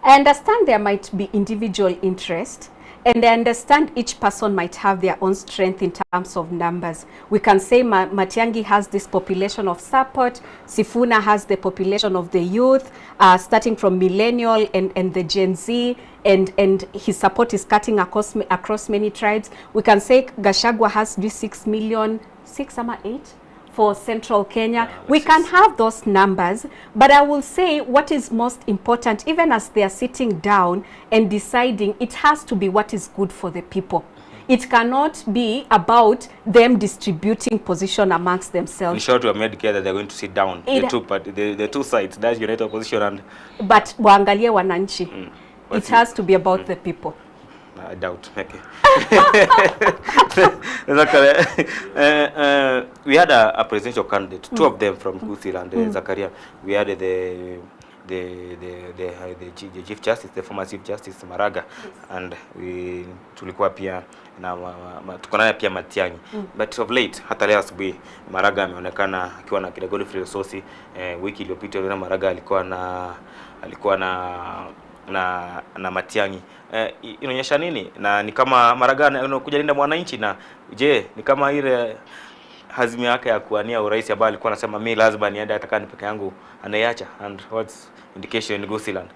I understand there might be individual interest, and I understand each person might have their own strength in terms of numbers. We can say Matiang'i has this population of support, Sifuna has the population of the youth, starting from millennial and the Gen Z, and his support is cutting across many tribes. We can say Gachagua has this 6 million, 6 or 8? For central Kenya. We can have those numbers, but I will say what is most important, even as they are sitting down and deciding, it has to be what is good for the people. It cannot be about them distributing position amongst themselves. In short, we have made together they're going to sit down. The two sides, that's united opposition and... But waangalie wananchi. It has to be about the people. I doubt. Okay. We had a presidential candidate, two of them from Kusila and Zakaria. We had the the Chief Justice, the former Chief Justice Maraga, and we tulikuwa pia na tuko naye pia Matiang'i. But of late hata leo asubuhi Maraga ameonekana akiwa na kina Godfrey Ososi. Wiki iliyopita na Maraga alikuwa na Matiang'i. Inaonyesha nini? Na ni kama Maraga anakuja linda mwananchi, na je, ni kama ile hazima yake ya kuania urais ambaye alikuwa anasema mimi lazima niende atakani peke yangu anaiacha? And what's indication in Gusiland?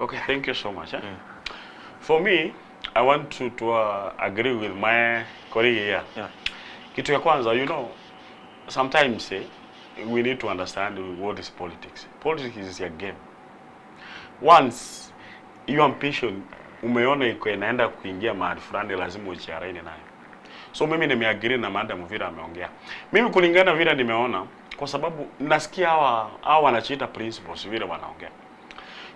Okay, thank you so much. For me, I want to agree with my colleague here. Kitu ya kwanza, you know, sometimes we need to understand what is politics. Politics is a game. Once you ambition umeona iko inaenda kuingia mahali fulani, lazima ujiaraini nayo. So mimi nimeagree na Madam Vira ameongea. Mimi kulingana vile nimeona, kwa sababu nasikia hawa wanachiita principles vile wanaongea.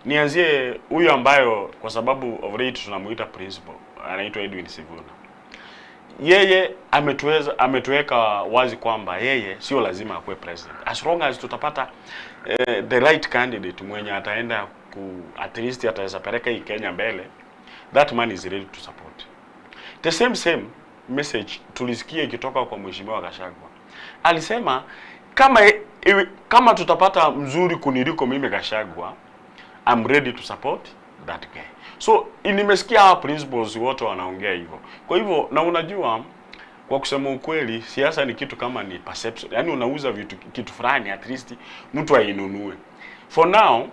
Nianzie huyu ambayo kwa sababu of late tunamuita principal, anaitwa Edwin Sivuna. Yeye ametuweka wazi kwamba yeye sio lazima akuwe president. As long as tutapata the right candidate mwenye ataenda at least ataweza peleka hii Kenya mbele, that man is ready to support. The same message tulisikia ikitoka kwa Mheshimiwa Gachagua. Alisema kama tutapata mzuri kuniliko mimi Gachagua, I'm ready to support that guy. So nimesikia hawa principles wote wanaongea hivyo. Kwa hivyo na unajua, kwa kusema ukweli, siasa ni kitu kama ni perception. Yaani unauza kitu fulani, at least mtu ainunue. For now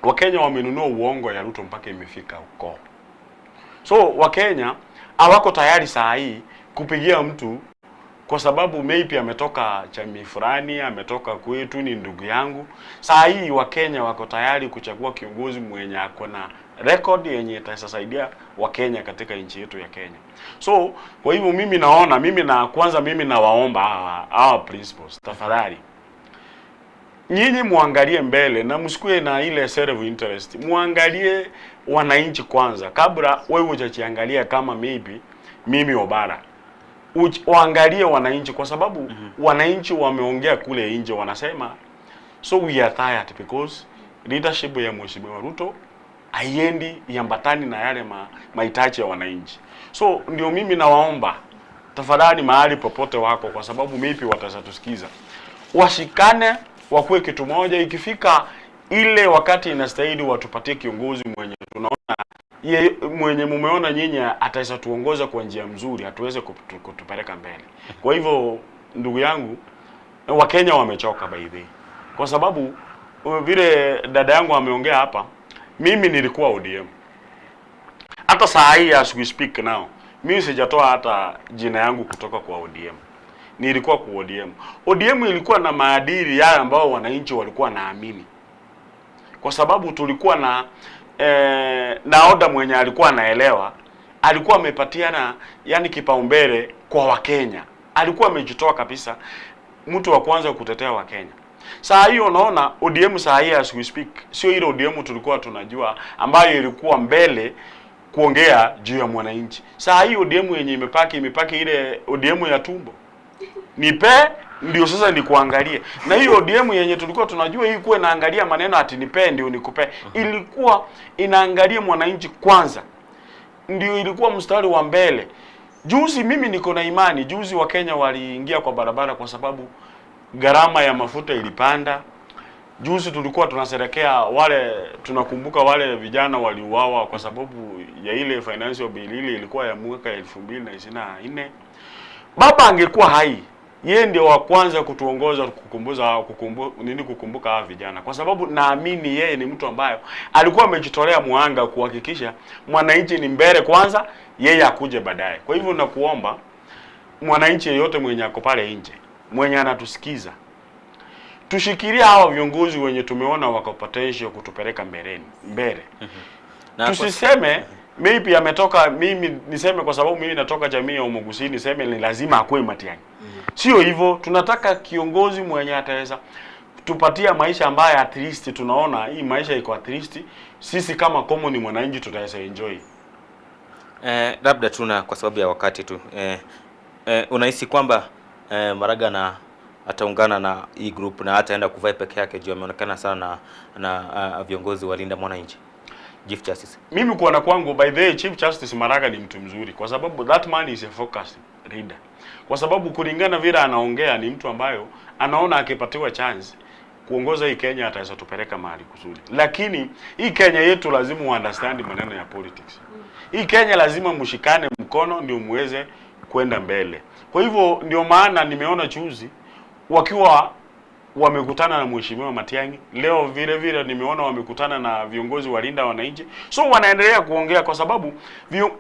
Wakenya wamenunua uongo ya Ruto mpaka imefika huko. So Wakenya hawako tayari saa hii kupigia mtu kwa sababu maybe ametoka chama fulani, ametoka kwetu, ni ndugu yangu. Saa hii Wakenya wako tayari kuchagua kiongozi mwenye ako na record yenye itasaidia Wakenya katika nchi yetu ya Kenya. So kwa hivyo mimi nawaomba hawa principles, tafadhali nyinyi muangalie mbele na msikue na ile self interest. Muangalie wananchi kwanza kabla wewe hujajiangalia kama maybe mimi Obara. Uangalie wananchi, kwa sababu wananchi wameongea kule nje, wanasema so we are tired because leadership ya Mheshimiwa Ruto haiendi iambatani na yale mahitaji ya wananchi. So ndio mimi nawaomba tafadhali mahali popote wako, kwa sababu maybe watatusikiza, washikane wakuwe kitu moja. Ikifika ile wakati inastahili watupatie kiongozi mwenye tunaona mwenye mumeona nyinyi ataweza tuongoza kwa njia mzuri, atuweze kutupeleka mbele. Kwa hivyo ndugu yangu, Wakenya wamechoka by the way. Kwa sababu vile dada yangu ameongea hapa, mimi nilikuwa ODM. Hata saa hii as we speak now, mimi sijatoa hata jina yangu kutoka kwa ODM. Nilikuwa kwa ODM. ODM ilikuwa na maadili yale ambao wananchi walikuwa naamini. Kwa sababu tulikuwa na oda mwenye alikuwa anaelewa, alikuwa amepatiana yani kipaumbele kwa Wakenya. Alikuwa amejitoa kabisa mtu wa kwanza kutetea Wakenya. Saa hiyo unaona ODM saa hii as we speak sio ile ODM tulikuwa tunajua ambayo ilikuwa mbele kuongea juu ya mwananchi. Saa hii ODM yenye imepaki ile ODM ya tumbo. Nipe ndio sasa ni kuangalia. Na hiyo ODM yenye tulikuwa tunajua hii kuwe naangalia maneno ati nipe ndio nikupe. Ilikuwa inaangalia mwananchi kwanza. Ndio ilikuwa mstari wa mbele. Juzi mimi niko na imani, juzi Wakenya waliingia kwa barabara kwa sababu gharama ya mafuta ilipanda. Juzi tulikuwa tunasherekea tunakumbuka wale vijana waliuawa kwa sababu ya ile financial bill ile ilikuwa ya mwaka 2024. Baba angekuwa hai, yeye ndio wa kwanza kutuongoza kukumbuka hawa vijana, kwa sababu naamini yeye ni mtu ambaye alikuwa amejitolea muanga kuhakikisha mwananchi ni mbele kwanza, yeye akuje baadaye. Kwa hivyo nakuomba mwananchi yeyote mwenye ako pale nje, mwenye anatusikiza, tushikilia hawa viongozi wenye tumeona wako potential kutupeleka mbele. Tusiseme maybe ametoka, mimi niseme kwa sababu mimi natoka jamii ya Omogusini, niseme ni lazima akue Matiang'i. Sio hivyo, tunataka kiongozi mwenye ataweza tupatia maisha ambayo at least tunaona hii maisha iko at least sisi kama common mwananchi tutaweza enjoy. Labda tuna kwa sababu ya wakati tu. Unahisi kwamba Maraga ataungana na hii group na hataenda kuvai peke yake juu ameonekana sana na viongozi wa Linda Mwananchi? Chief Justice. Mimi kuona kwangu, by the way, Chief Justice Maraga ni mtu mzuri kwa sababu that man is a focused leader. Kwa sababu kulingana vile anaongea ni mtu ambayo anaona akipatiwa chance kuongoza hii Kenya ataweza tupeleka mahali kuzuri. Lakini hii Kenya yetu lazima uunderstand maneno ya politics. Hii Kenya lazima mshikane mkono ndio muweze kwenda mbele. Kwa hivyo ndio maana nimeona chuzi wakiwa wamekutana na Mheshimiwa Matiang'i, leo vile vile nimeona wamekutana na viongozi wa Linda Wananchi. So wanaendelea kuongea kwa sababu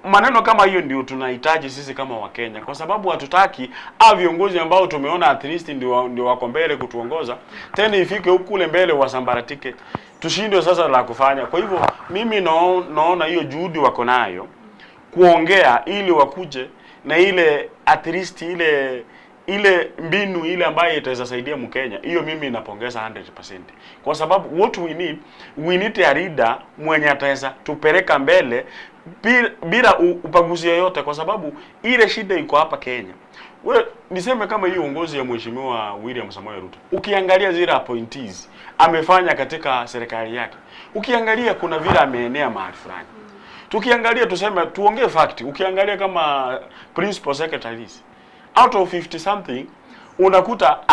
maneno kama hiyo ndio tunahitaji sisi kama Wakenya, kwa sababu hatutaki viongozi ambao tumeona at least ndio wako mbele kutuongoza tena ifike huku kule mbele wasambaratike, tushindwe sasa la kufanya. Kwa hivyo mimi naona hiyo juhudi wako nayo kuongea ili wakuje na ile at least ile mbinu ile ambayo itaweza saidia Mkenya. Hiyo mimi napongeza 100%. Kwa sababu what we need a leader mwenye ataweza tupeleka mbele bila upaguzi yoyote, kwa sababu ile shida iko hapa Kenya. Wewe niseme kama hiyo uongozi ya Mheshimiwa William Samoei Ruto, ukiangalia zile appointees amefanya katika serikali yake, ukiangalia kuna vile ameenea mahali fulani. Tukiangalia tuseme tuongee fact, ukiangalia kama principal secretaries out of 50 something unakuta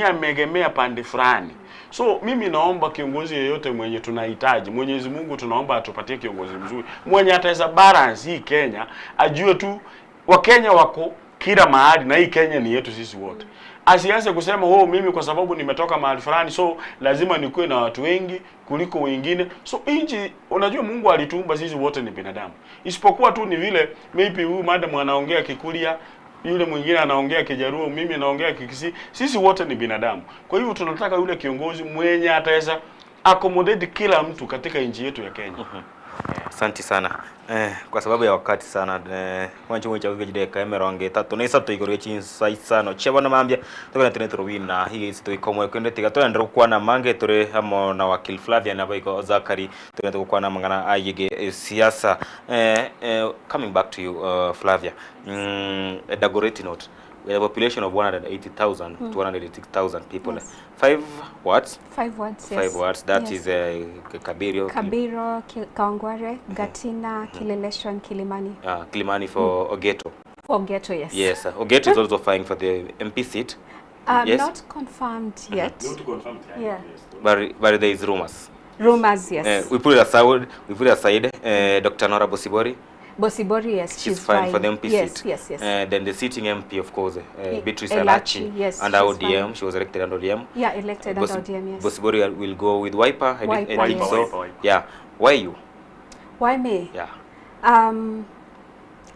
ameegemea pande fulani. So mimi naomba kiongozi yeyote mwenye tunahitaji, Mwenyezi Mungu tunaomba atupatie kiongozi mzuri mwenye ataweza balance hii Kenya, ajue tu Wakenya wako kila mahali na hii Kenya ni yetu sisi wote. Asianze kusema mimi kwa sababu nimetoka mahali fulani so lazima nikuwe na watu wengi kuliko wengine. So inji unajua Mungu alituumba sisi wote ni binadamu. Isipokuwa tu ni vile maybe huyu madam anaongea Kikulia, yule mwingine anaongea Kijaruo, mimi naongea Kikisi. Sisi wote ni binadamu. Kwa hivyo tunataka yule kiongozi mwenye ataweza accommodate kila mtu katika nchi yetu ya Kenya. Asante sana. Kwa sababu ya wakati sana wanchu mwicha wigejide kamera wange tatu nesa tuigoro chinsa sana cheba na mambia tokana tene Etorobini na hii tuikomwe kwende tiga to ndro kwa na mange tore hamo na wakil Flavia na baiko Zakari tokana kwa na mangana ayige siasa. Coming back to you Flavia, Dagoretti note, we have a population of 180,000 to 186,000 people. Yes. 5 wards? 5 wards, yes. 5 wards. That yes. is Kabiro, Kawangware, Gatina, Kileleshwa, Kilimani. Kilimani for Ogeto. For Ogeto, yes. Yes, Ogeto is also vying for the MP seat. Yes? Not confirmed yet. Not confirmed yet. Yeah. But there is rumors. Rumors, yes. We put it aside. Dr. Nora Bosibori. Bosibori, yes, she's fine for the MP seat. Yes. Then the sitting MP, of course, Beatrice Elachi, Elachi, yes, under ODM. She was elected under ODM. Yeah, elected under ODM, yes. Bosibori will go with Wiper. I think so. Wiper. Yeah. Why you? Why me? Yeah.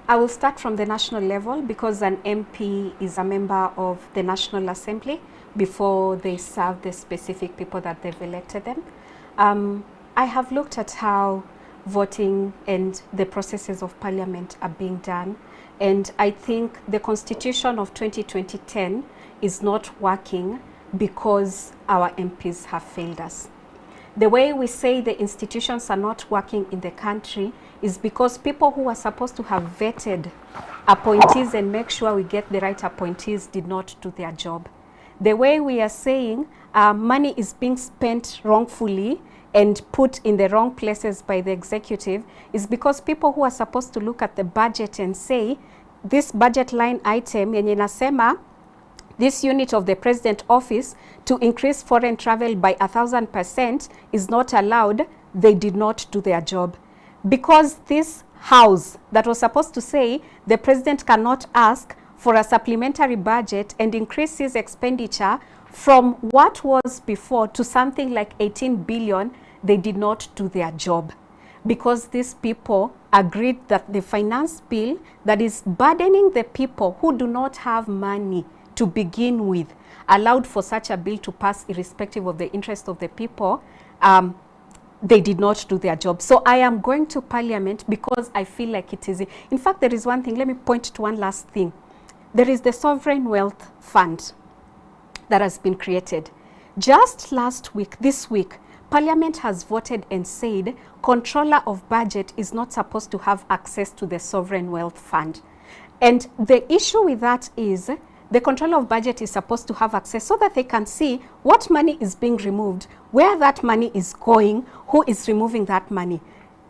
I will start from the national level because an MP is a member of the National Assembly before they serve the specific people that they've elected them. I have looked at how voting and the processes of parliament are being done, and I think the constitution of 2010 is not working because our MPs have failed us. The way we say the institutions are not working in the country is because people who are supposed to have vetted appointees and make sure we get the right appointees did not do their job. The way we are saying money is being spent wrongfully and put in the wrong places by the executive is because people who are supposed to look at the budget and say this budget line item yenye nasema this unit of the president office to increase foreign travel by 1,000% is not allowed, they did not do their job. Because this house that was supposed to say the president cannot ask for a supplementary budget and increase his expenditure from what was before to something like 18 billion, they did not do their job. Because these people agreed that the finance bill that is burdening the people who do not have money to begin with allowed for such a bill to pass irrespective of the interest of the people, they did not do their job. So I am going to parliament because I feel like it is. In fact, there is one thing. Let me point to one last thing. There is the Sovereign Wealth Fund that has been created. Just last week, this week, Parliament has voted and said controller of budget is not supposed to have access to the Sovereign Wealth Fund. And the issue with that is the controller of budget is supposed to have access so that they can see what money is being removed, where that money is going, who is removing that money.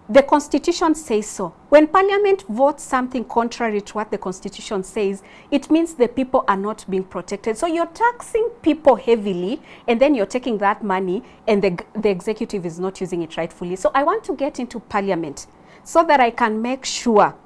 The Constitution says so. When Parliament votes something contrary to what the Constitution says, it means the people are not being protected. So you're taxing people heavily, and then you're taking that money, and the executive is not using it rightfully. So I want to get into Parliament so that I can make sure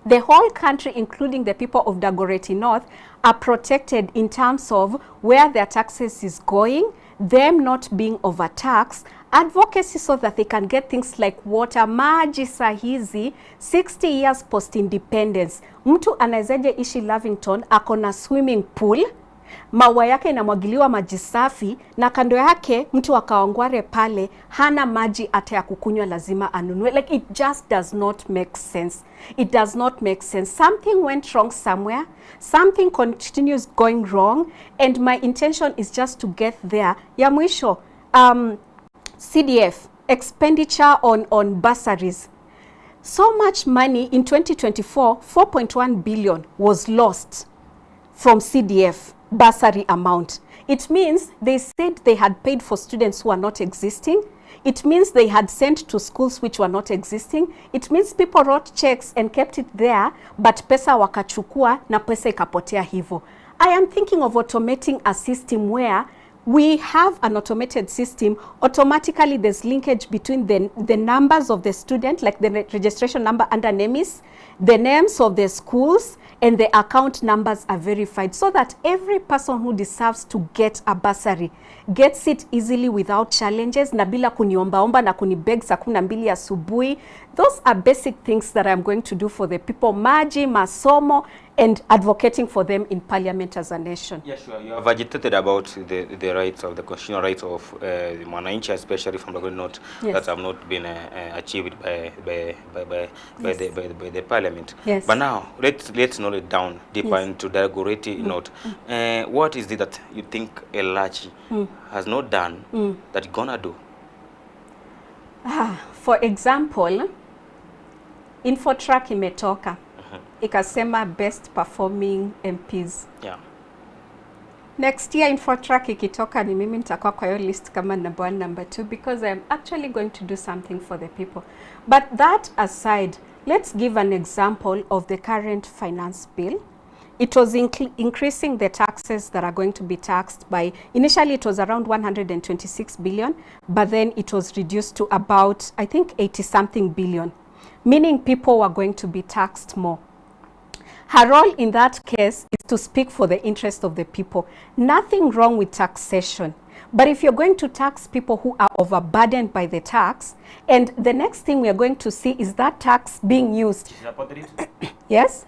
the whole country, including the people of Dagoretti North, are protected in terms of where their taxes is going, them not being overtaxed, advocacy so that they can get things like water. Maji sahizi 60 years post independence, mtu anawezaje ishi Lavington akona swimming pool, maua yake inamwagiliwa maji safi, na kando yake mtu akaongware pale hana maji hata ya kukunywa, lazima anunue. Like, it just does not make sense. It does not make sense. Something went wrong somewhere, something continues going wrong, and my intention is just to get there. Ya mwisho, CDF, expenditure on bursaries. So much money in 2024, 4.1 billion was lost from CDF bursary amount. It means they said they had paid for students who are not existing. It means they had sent to schools which were not existing. It means people wrote checks and kept it there, but pesa wakachukua na pesa ikapotea hivo. I am thinking of automating a system where we have an automated system. Automatically there's linkage between the numbers of the student, like the registration number under NEMIS, the names of the schools, and the account numbers are verified, so that every person who deserves to get a bursary gets it easily without challenges, na bila kuniombaomba na kunibeg saa 12 asubuhi. Those are basic things that I'm going to do for the people. Maji, masomo, and advocating for them in Parliament as a nation. Yeah, sure. You have agitated about the rights of the constitutional rights of the Mwananchi, especially from the North, yes, that have not been achieved by the Parliament. Yes. But now let's note it down deeper, yes, into the Dagoretti North. What is it that you think Elachi has not done that you're gonna do? For example, Infotrack imetoka ikasema best performing MPs. Yeah. Next year Infotrack ikitoka ni mimi nitakuwa kwa hiyo list kama number 1, number 2, because I'm actually going to do something for the people. But that aside, let's give an example of the current finance bill. It was increasing the taxes that are going to be taxed by, initially it was around 126 billion, but then it was reduced to about, I think, 80-something billion, meaning people were going to be taxed more. Her role in that case is to speak for the interest of the people. Nothing wrong with taxation. But if you're going to tax people who are overburdened by the tax, and the next thing we are going to see is that tax being used. She supported it? Yes?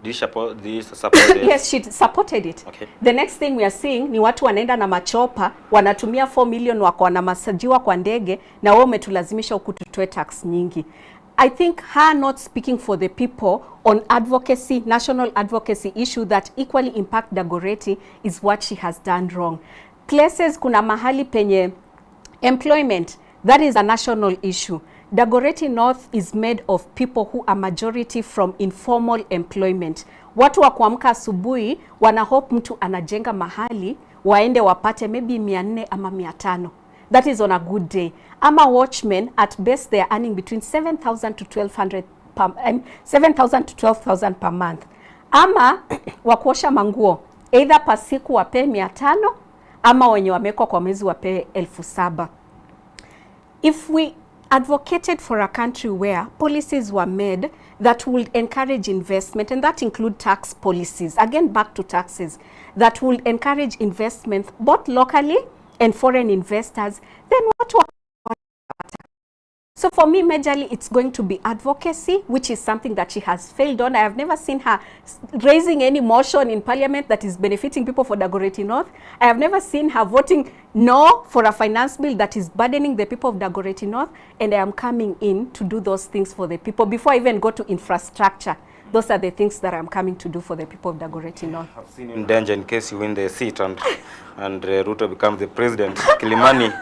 Did you support it? Yes, she supported it. Okay. The next thing we are seeing ni watu wanaenda na machopa, wanatumia 4 million wako wanamasajiwa kwa ndege, na wao umetulazimisha ukututoe tax nyingi. I think her not speaking for the people on advocacy, national advocacy issue that equally impact Dagoretti is what she has done wrong. Places kuna mahali penye employment, that is a national issue. Dagoretti North is made of people who are majority from informal employment. Watu wa kuamka asubuhi wana hope mtu anajenga mahali waende wapate maybe 400 ama 500. That is on a good day. Ama watchmen, at best they are earning between 7,000 to 1,200 7,000 to 12,000 per month. Ama wakuosha manguo, either pasiku wape 500 ama wenye wamekwa kwa mwezi wape 7,000. If we advocated for a country where policies were made that would encourage investment, and that include tax policies, again back to taxes, that will encourage investment both locally and foreign investors, then what will So for me, majorly, it's going to be advocacy, which is something that she has failed on. I have never seen her raising any motion in Parliament that is benefiting people for Dagoretti North. I have never seen her voting no for a finance bill that is burdening the people of Dagoretti North. And I am coming in to do those things for the people. Before I even go to infrastructure, those are the things that I'm coming to do for the people of Dagoretti North. I've seen you in danger in case you win the seat and Ruto becomes the president. Kilimani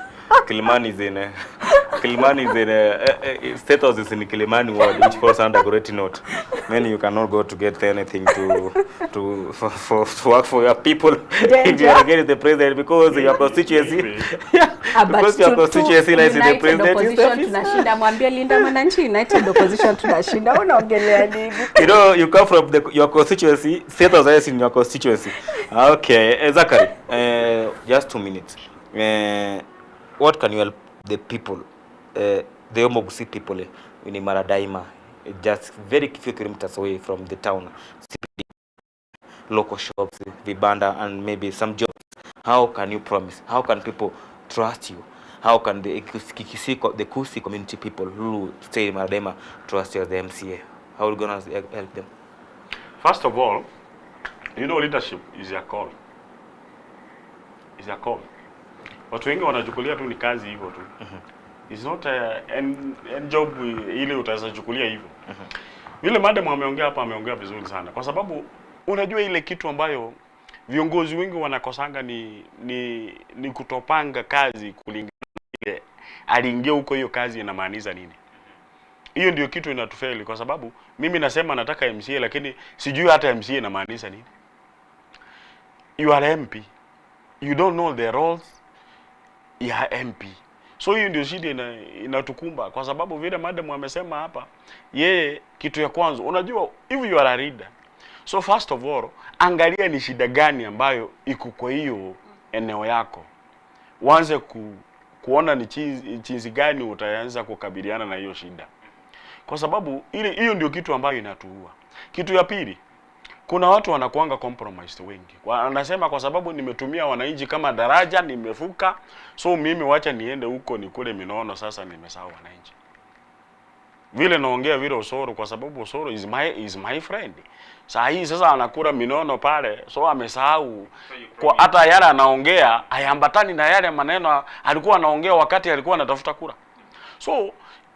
is in Kilimani is in status is in Kilimani ward, which falls under Goreti North. Then you cannot go to get anything to work for your people if you are against the president because your constituency. Because your constituency lies in the president. Tunashinda, mwambie Linda Mwananchi, United Opposition tunashinda. Unaongelea nini? You know, you come from your constituency, status is in your constituency. Okay, Zachary, just 2 minutes. What can you help the people, the Omogusi people in Maradaima, just very few kilometers away from the town, local shops, vibanda, and maybe some jobs? How can you promise? How can people trust you? How can the Kusi community people who stay in Maradaima trust you as the MCA? How are you going to help them? First of all, you know, leadership is a call. It's a call. Watu wengi wanachukulia tu ni kazi hivyo tu. It's not an job ile utaweza chukulia hivyo. Vile madam ameongea hapa, ameongea vizuri sana. Kwa sababu unajua ile kitu ambayo viongozi wengi wanakosanga ni kutopanga kazi kulingana ile aliingia huko, hiyo kazi inamaanisha nini. Hiyo ndio kitu inatufeli, kwa sababu mimi nasema nataka MCA lakini sijui hata MCA inamaanisha nini. You are MP. You don't know the roles ya MP. So hiyo ndio shida inatukumba, kwa sababu vile madam amesema hapa, yeye kitu ya kwanza, unajua if you are a leader, so first of all angalia ni shida gani ambayo iko kwa hiyo eneo yako. Uanze kuona ni jinsi gani utaanza kukabiliana na hiyo shida. Kwa sababu hiyo ndio kitu ambayo inatuua. Kitu ya pili, kuna watu wanakuanga compromised wengi. Wanasema kwa sababu nimetumia wananchi kama daraja, nimefuka, so mimi wacha niende huko nikule minono, sasa nimesahau wananchi. Vile naongea vile Osoro, kwa sababu Osoro is my friend. Saa hii sasa anakula minono pale, so amesahau kwa hata yale anaongea hayambatani na yale maneno alikuwa anaongea wakati alikuwa anatafuta kura. So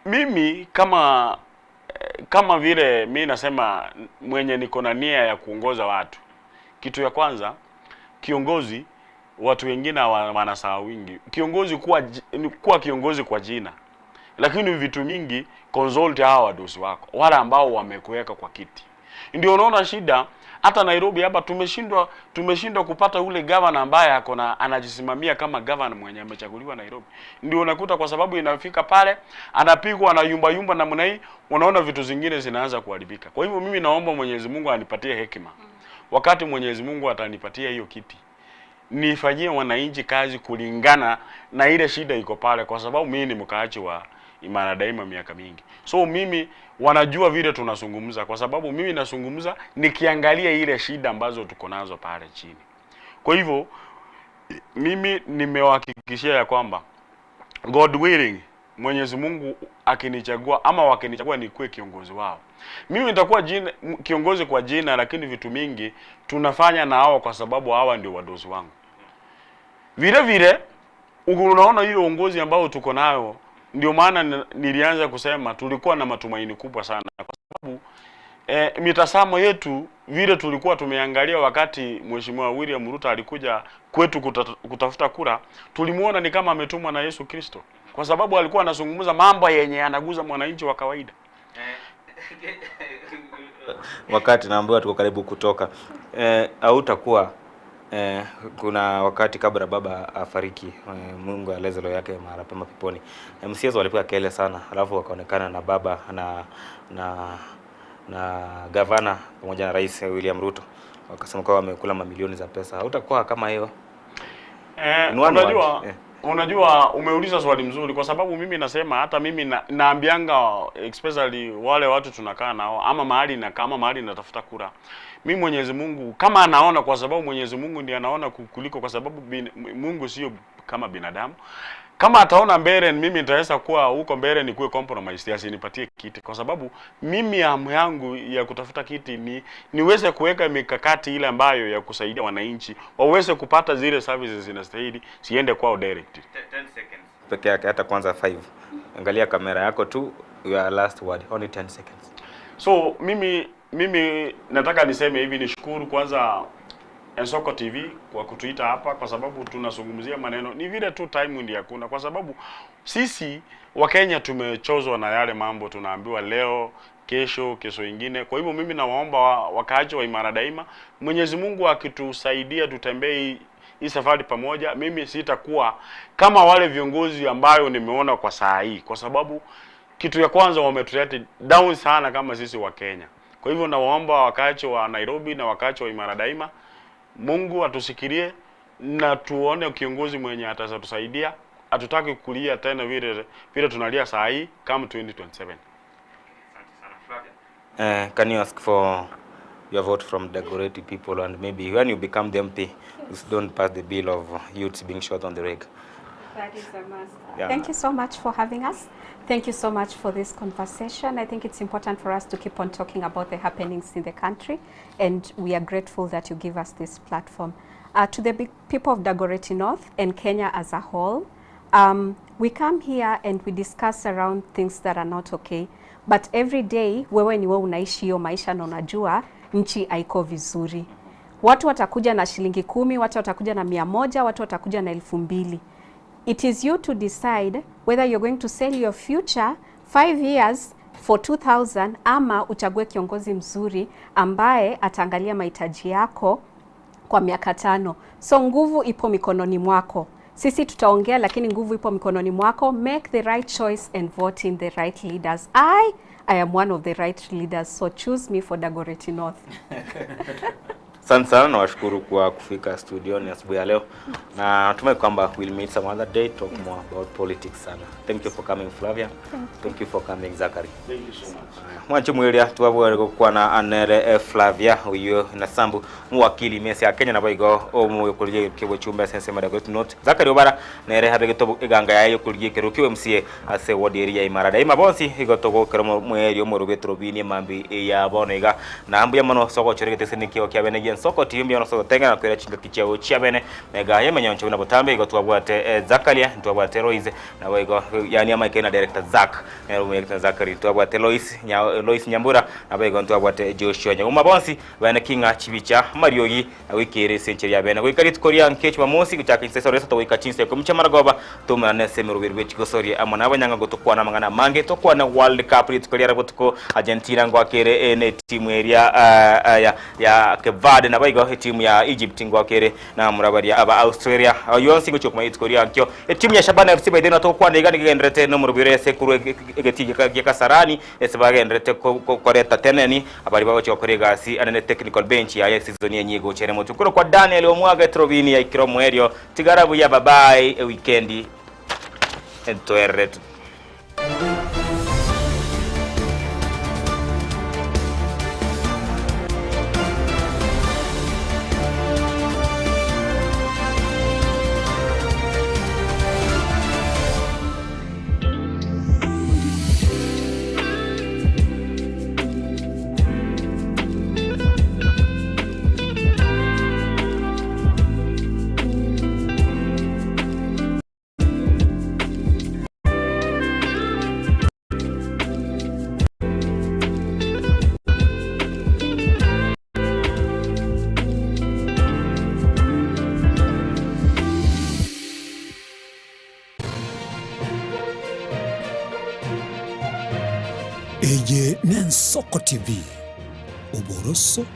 mimi kama vile mimi nasema mwenye niko na nia ya kuongoza watu. Kitu ya kwanza, kiongozi, watu wengine wanasahau wingi. Kiongozi kuwa kiongozi kwa jina. Lakini vitu mingi consult hawa wadosi wako, wale ambao wamekuweka kwa kiti. Ndio unaona shida hata Nairobi hapa tumeshindwa kupata ule governor ambaye anajisimamia kama governor mwenye amechaguliwa Nairobi. Ndio unakuta kwa sababu inafika pale anapigwa na yumba namna hii, unaona vitu zingine zinaanza kuharibika. Kwa hivyo mimi naomba Mwenyezi Mungu anipatie hekima. Wakati Mwenyezi Mungu atanipatia hiyo kiti, nifanyie wananchi kazi kulingana na ile shida iko pale, kwa sababu mimi ni mkaaji wa Maradaima miaka mingi. So mimi wanajua vile tunazungumza, kwa sababu mimi nazungumza nikiangalia ile shida ambazo tuko nazo pale chini. Kwa hivyo mimi nimewahakikishia ya kwamba God willing, Mwenyezi Mungu akinichagua ama wakinichagua nikuwe kiongozi wao, mimi nitakuwa kiongozi kwa jina, lakini vitu mingi tunafanya na hao kwa sababu hawa ndio wadozi wangu. Vile vile unaona ile uongozi ambao tuko nayo, ndio maana nilianza kusema tulikuwa na matumaini kubwa sana, kwa sababu mitasamo yetu vile tulikuwa tumeangalia wakati Mheshimiwa William Ruto alikuja kwetu kutafuta kura, tulimuona ni kama ametumwa na Yesu Kristo, kwa sababu alikuwa anazungumza mambo yenye anaguza mwananchi wa kawaida. Wakati naambiwa tuko karibu kutoka, hautakuwa kuna wakati kabla baba afariki, Mungu aleze roho yake mahali pema peponi, MCAs walipiga kelele sana, alafu wakaonekana na baba na gavana pamoja na Rais William Ruto, wakasema kwa wamekula mamilioni za pesa. Hautakuwa kama hiyo? Unajua umeuliza swali mzuri, kwa sababu mimi nasema hata mimi naambianga especially wale watu tunakaa nao ama mahali natafuta kura, mimi Mwenyezi Mungu kama anaona, kwa sababu Mwenyezi Mungu ndiye anaona kuliko, kwa sababu Mungu sio kama binadamu. Kama ataona mbele, mimi nitaweza kuwa huko mbele nikuwe compromise asinipatie kiti, kwa sababu mimi hamu yangu ya kutafuta kiti niweze kuweka mikakati ile ambayo ya kusaidia wananchi waweze kupata zile services zinastahili, siende kwao direct. 10 seconds peke yake, hata kwanza 5. Angalia kamera yako tu, your last word, only 10 seconds. So mimi nataka niseme hivi, nishukuru kwanza Ensoko TV kwa kutuita hapa, kwa sababu tunazungumzia maneno ni vile tu time ndio hakuna, kwa sababu sisi wa Kenya tumechozwa na yale mambo tunaambiwa leo, kesho ingine. Kwa hivyo mimi nawaomba wakaaji wa Imara Daima, Mwenyezi Mungu akitusaidia tutembee hii safari pamoja. Mimi sitakuwa kama wale viongozi ambayo nimeona kwa saa hii, kwa sababu kitu ya kwanza wametuleta down sana kama sisi wa Kenya. Kwa hivyo nawaomba wakaaji wa Nairobi na wakaaji wa Imara Daima, Mungu atusikirie na tuone kiongozi mwenye atatusaidia. Hatutaki kulia tena vile tunalia saa hii kama 2027. Can you ask for your vote from the Dagoretti people, and maybe when you become the MP, you don't pass the bill of youths being shot on the rig? That is a must. Yeah. Thank you so much for having us. Thank you so much for this conversation. I think it's important for us to keep on talking about the happenings in the country, and we are grateful that you give us this platform. To the big people of Dagoretti North and Kenya as a whole, we come here and we discuss around things that are not okay. But every day, wewe ni wewe unaishi hiyo maisha na unajua nchi haiko vizuri. Watu watakuja na shilingi 10, watu watakuja na 100, watu watakuja na 2,000. It is you to decide whether you're going to sell your future 5 years for 2,000 ama uchague kiongozi mzuri ambaye ataangalia mahitaji yako kwa miaka 5. So nguvu ipo mikononi mwako. Sisi tutaongea lakini nguvu ipo mikononi mwako. Make the right choice and vote in the right leaders. I am one of the right leaders, so choose me for Dagoretti North. Sana nawashukuru kwa kufika studio ni asubuhi ya leo, na natumai kwamba we'll meet some other day, talk more about politics sana. Thank you for coming, Flavia. Thank you for coming, Zachary. Thank you so much. Mwanchi mwiria tuwabo kwa na anere Flavia uyo na sambu muwakili mesi ya Kenya na baigo omu yokulie kibo chumba sense Dagoretti North. Zachary obara nere habe gitobo iganga yayo kulie kerukiwe MCA ase ward area Imara Daima bonsi igotogo keramo mweri omuruge Etorobini mambi ya bonega na ambu ya mano soko chorege teseniki okiabene Ensoko TV ono soko tenga na kwera chinga kichao chiabene mega yemenya ncho na botambe igotwabwate Zakaria ntwabwate Loise na wego yani ama ikena director Zak na director Zachary ntwabwate Loise Nyambura na wego ntwabwate Joshua Nyuma bonsi bana kinga chibicha Marioyi na wikere century ya bene wikari tukoria nkechi wa mosi kuchaka insesa resa to wikachinse kumcha maragoba tumana nese rubirwe chigosori amana abanyanga gotokwa na mangana mange tokwa na World Cup tukoria rabotuko Argentina ngwakere ene timu area ya Cape na baigo timu ya Egypt ngwakere na murabaria aba Australia yonsi gochokuma itkoria nkyo timu ya Shabana FC baidena to kwa ndega ngendrete no murubire sekuru egetije kasarani esbaga ndrete koreta teneni abari bago chokorega si anene technical bench ya season yenyigo cheremo tukuro kwa Daniel Omwaga Etorobini ya ikiro mwerio tigarabu ya babai weekendi entoerret. Eye Ensoko TV, Uboroso